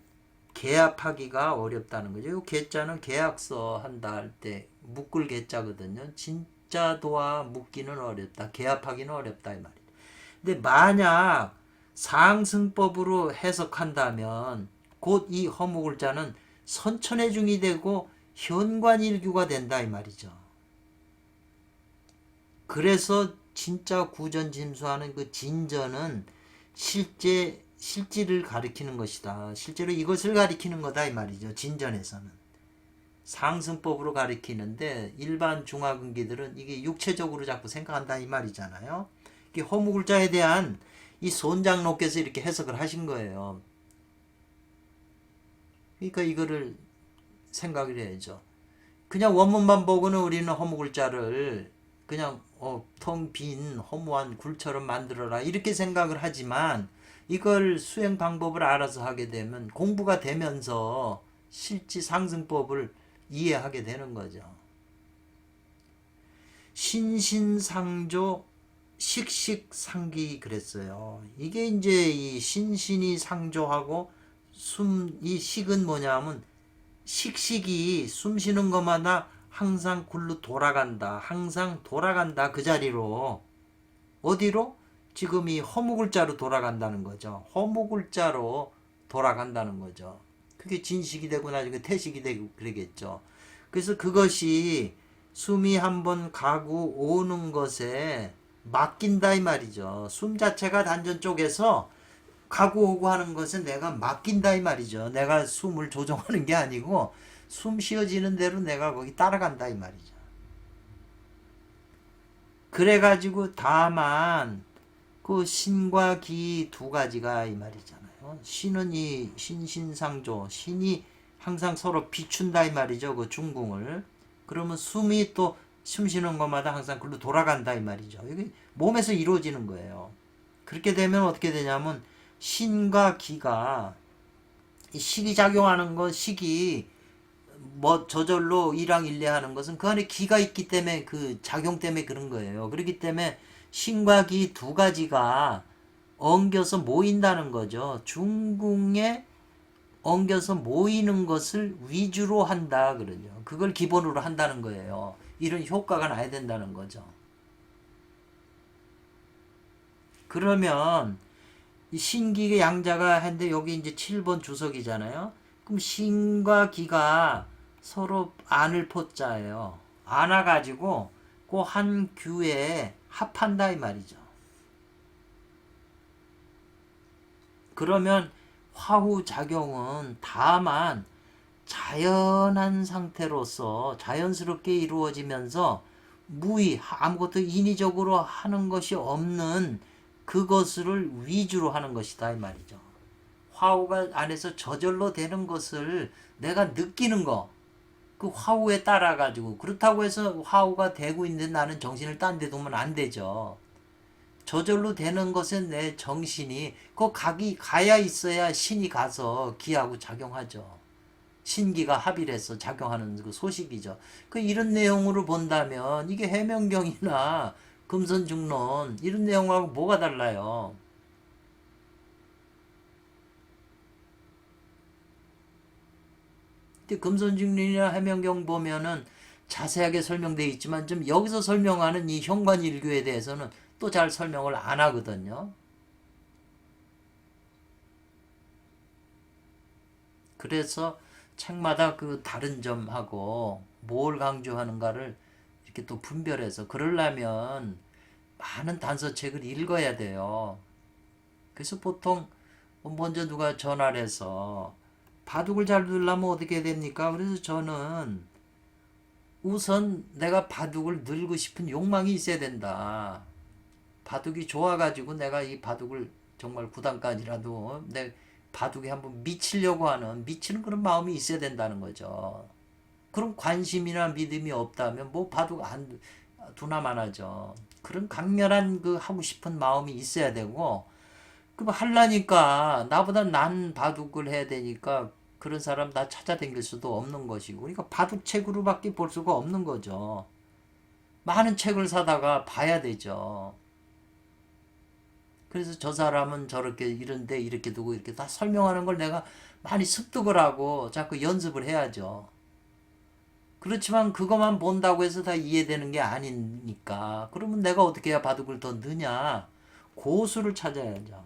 계합하기가 어렵다는 거죠. 이 계자는 계약서 한다 할 때 묶을 계자거든요. 진짜 도화 묶기는 어렵다. 계합하기는 어렵다 이 말이죠. 근데 만약 상승법으로 해석한다면 곧 이 허무글자는 선천의 중이 되고 현관일규가 된다 이 말이죠. 그래서 진짜 구전짐수하는 그 진전은 실질을 가리키는 것이다. 실제로 이것을 가리키는 거다 이 말이죠. 진전에서는. 상승법으로 가리키는데 일반 중화근기들은 이게 육체적으로 자꾸 생각한다 이 말이잖아요. 이게 허무글자에 대한 이 손장로께서 이렇게 해석을 하신 거예요. 그러니까 이거를 생각을 해야죠. 그냥 원문만 보고는 우리는 허무글자를 그냥 텅 빈 허무한 굴처럼 만들어라 이렇게 생각을 하지만 이걸 수행 방법을 알아서 하게 되면 공부가 되면서 실지 상승법을 이해하게 되는 거죠. 신신상조 식식상기 그랬어요. 이게 이제 이 신신이 상조하고 이 식은 뭐냐면 식식이 숨 쉬는 것마다 항상 굴로 돌아간다. 항상 돌아간다. 그 자리로. 어디로? 지금 이 허무글자로 돌아간다는 거죠. 허무글자로 돌아간다는 거죠. 그게 진식이 되고 나중에 태식이 되고 그러겠죠. 그래서 그것이 숨이 한번 가고 오는 것에 맡긴다 이 말이죠. 숨 자체가 단전 쪽에서 가고 오고 하는 것은 내가 맡긴다 이 말이죠. 내가 숨을 조종하는 게 아니고 숨 쉬어지는 대로 내가 거기 따라간다 이 말이죠. 그래가지고 다만 그 신과 기 두 가지가 이 말이잖아요. 신은 이 신신상조 신이 항상 서로 비춘다 이 말이죠. 그 중궁을. 그러면 숨이 또 숨 쉬는 것마다 항상 글로 돌아간다 이 말이죠. 이게 몸에서 이루어지는 거예요. 그렇게 되면 어떻게 되냐면 신과 기가 식이 작용하는 것 식이 뭐 저절로 일항일례하는 것은 그 안에 기가 있기 때문에 그 작용 때문에 그런 거예요. 그렇기 때문에 신과 기 두 가지가 엉겨서 모인다는 거죠. 중궁에 엉겨서 모이는 것을 위주로 한다 그러죠. 그걸 기본으로 한다는 거예요. 이런 효과가 나야 된다는 거죠. 그러면 이 신기의 양자가 했는데 여기 이제 7번 주석이잖아요. 그럼 신과 기가 서로 안을 포자예요. 안아가지고 그 한 규에 합한다 이 말이죠. 그러면 화후 작용은 다만 자연한 상태로서 자연스럽게 이루어지면서 무의 아무것도 인위적으로 하는 것이 없는 그것을 위주로 하는 것이다 이 말이죠. 화후가 안에서 저절로 되는 것을 내가 느끼는 거, 그 화후에 따라 가지고 그렇다고 해서 화후가 되고 있는데 나는 정신을 딴 데 두면 안 되죠. 저절로 되는 것에 내 정신이 그 각이 가야 있어야 신이 가서 기하고 작용하죠. 신기가 합일해서 작용하는 그 소식이죠. 그 이런 내용으로 본다면 이게 해명경이나 금선중론 이런 내용하고 뭐가 달라요? 근데 금선중론이나 해명경 보면은 자세하게 설명되어 있지만 좀 여기서 설명하는 이 현관일교에 대해서는 또 잘 설명을 안 하거든요. 그래서 책마다 그 다른 점하고 뭘 강조하는가를 이렇게 또 분별해서 그러려면 많은 단서책을 읽어야 돼요. 그래서 보통 먼저 누가 전화를 해서 바둑을 잘 두려면 어떻게 해야 됩니까? 그래서 저는 우선 내가 바둑을 늘고 싶은 욕망이 있어야 된다. 바둑이 좋아가지고 내가 이 바둑을 정말 구단까지라도 내 바둑에 한번 미치려고 하는 미치는 그런 마음이 있어야 된다는 거죠. 그런 관심이나 믿음이 없다면 뭐 바둑 안 두나 마나죠. 그런 강렬한 그 하고 싶은 마음이 있어야 되고 그 하려니까 나보다 난 바둑을 해야 되니까 그런 사람 나 찾아다닐 수도 없는 것이고 그러니까 바둑책으로밖에 볼 수가 없는 거죠. 많은 책을 사다가 봐야 되죠. 그래서 저 사람은 저렇게 이런데 이렇게 두고 이렇게 다 설명하는 걸 내가 많이 습득을 하고 자꾸 연습을 해야죠. 그렇지만 그것만 본다고 해서 다 이해되는 게 아니니까 그러면 내가 어떻게 해야 바둑을 더 느냐? 고수를 찾아야죠.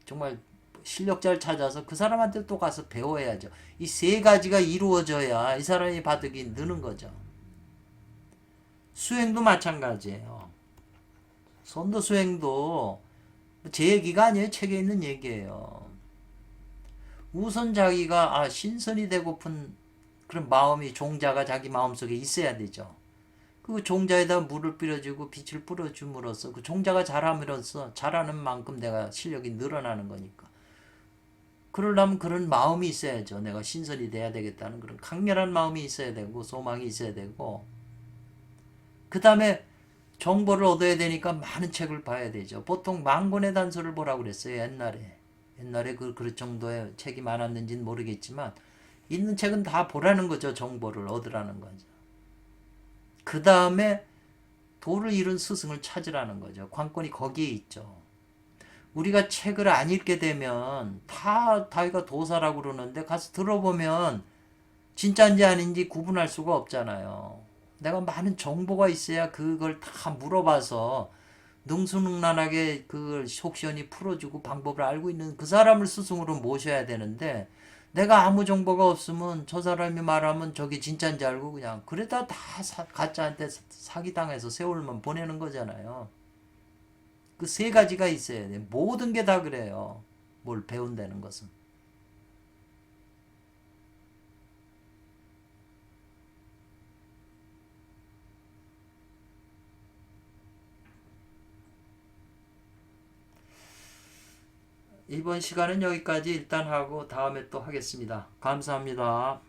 정말 실력자를 찾아서 그 사람한테 또 가서 배워야죠. 이 세 가지가 이루어져야 이 사람이 바둑이 느는 거죠. 수행도 마찬가지예요. 선도 수행도 제 얘기가 아니에요. 책에 있는 얘기예요. 우선 자기가 신선이 되고픈 그런 마음이 종자가 자기 마음속에 있어야 되죠. 그 종자에다 물을 뿌려주고 빛을 뿌려줌으로써 그 종자가 자람으로써 자라는 만큼 내가 실력이 늘어나는 거니까. 그러려면 그런 마음이 있어야죠. 내가 신선이 돼야 되겠다는 그런 강렬한 마음이 있어야 되고 소망이 있어야 되고 그 다음에 정보를 얻어야 되니까 많은 책을 봐야 되죠. 보통 만권의 단서를 보라고 그랬어요. 옛날에 그럴 정도의 책이 많았는지는 모르겠지만 있는 책은 다 보라는 거죠. 정보를 얻으라는 거죠. 그 다음에 도를 이룬 스승을 찾으라는 거죠. 관건이 거기에 있죠. 우리가 책을 안 읽게 되면 다 다이가 도사라고 그러는데 가서 들어보면 진짜인지 아닌지 구분할 수가 없잖아요. 내가 많은 정보가 있어야 그걸 다 물어봐서 능수능란하게 그걸 속 시원히 풀어주고 방법을 알고 있는 그 사람을 스승으로 모셔야 되는데 내가 아무 정보가 없으면 저 사람이 말하면 저게 진짜인지 알고 그냥 그러다 다 가짜한테 사기당해서 세월만 보내는 거잖아요. 그 세 가지가 있어야 돼. 모든 게 다 그래요. 뭘 배운다는 것은. 이번 시간은 여기까지 일단 하고 다음에 또 하겠습니다. 감사합니다.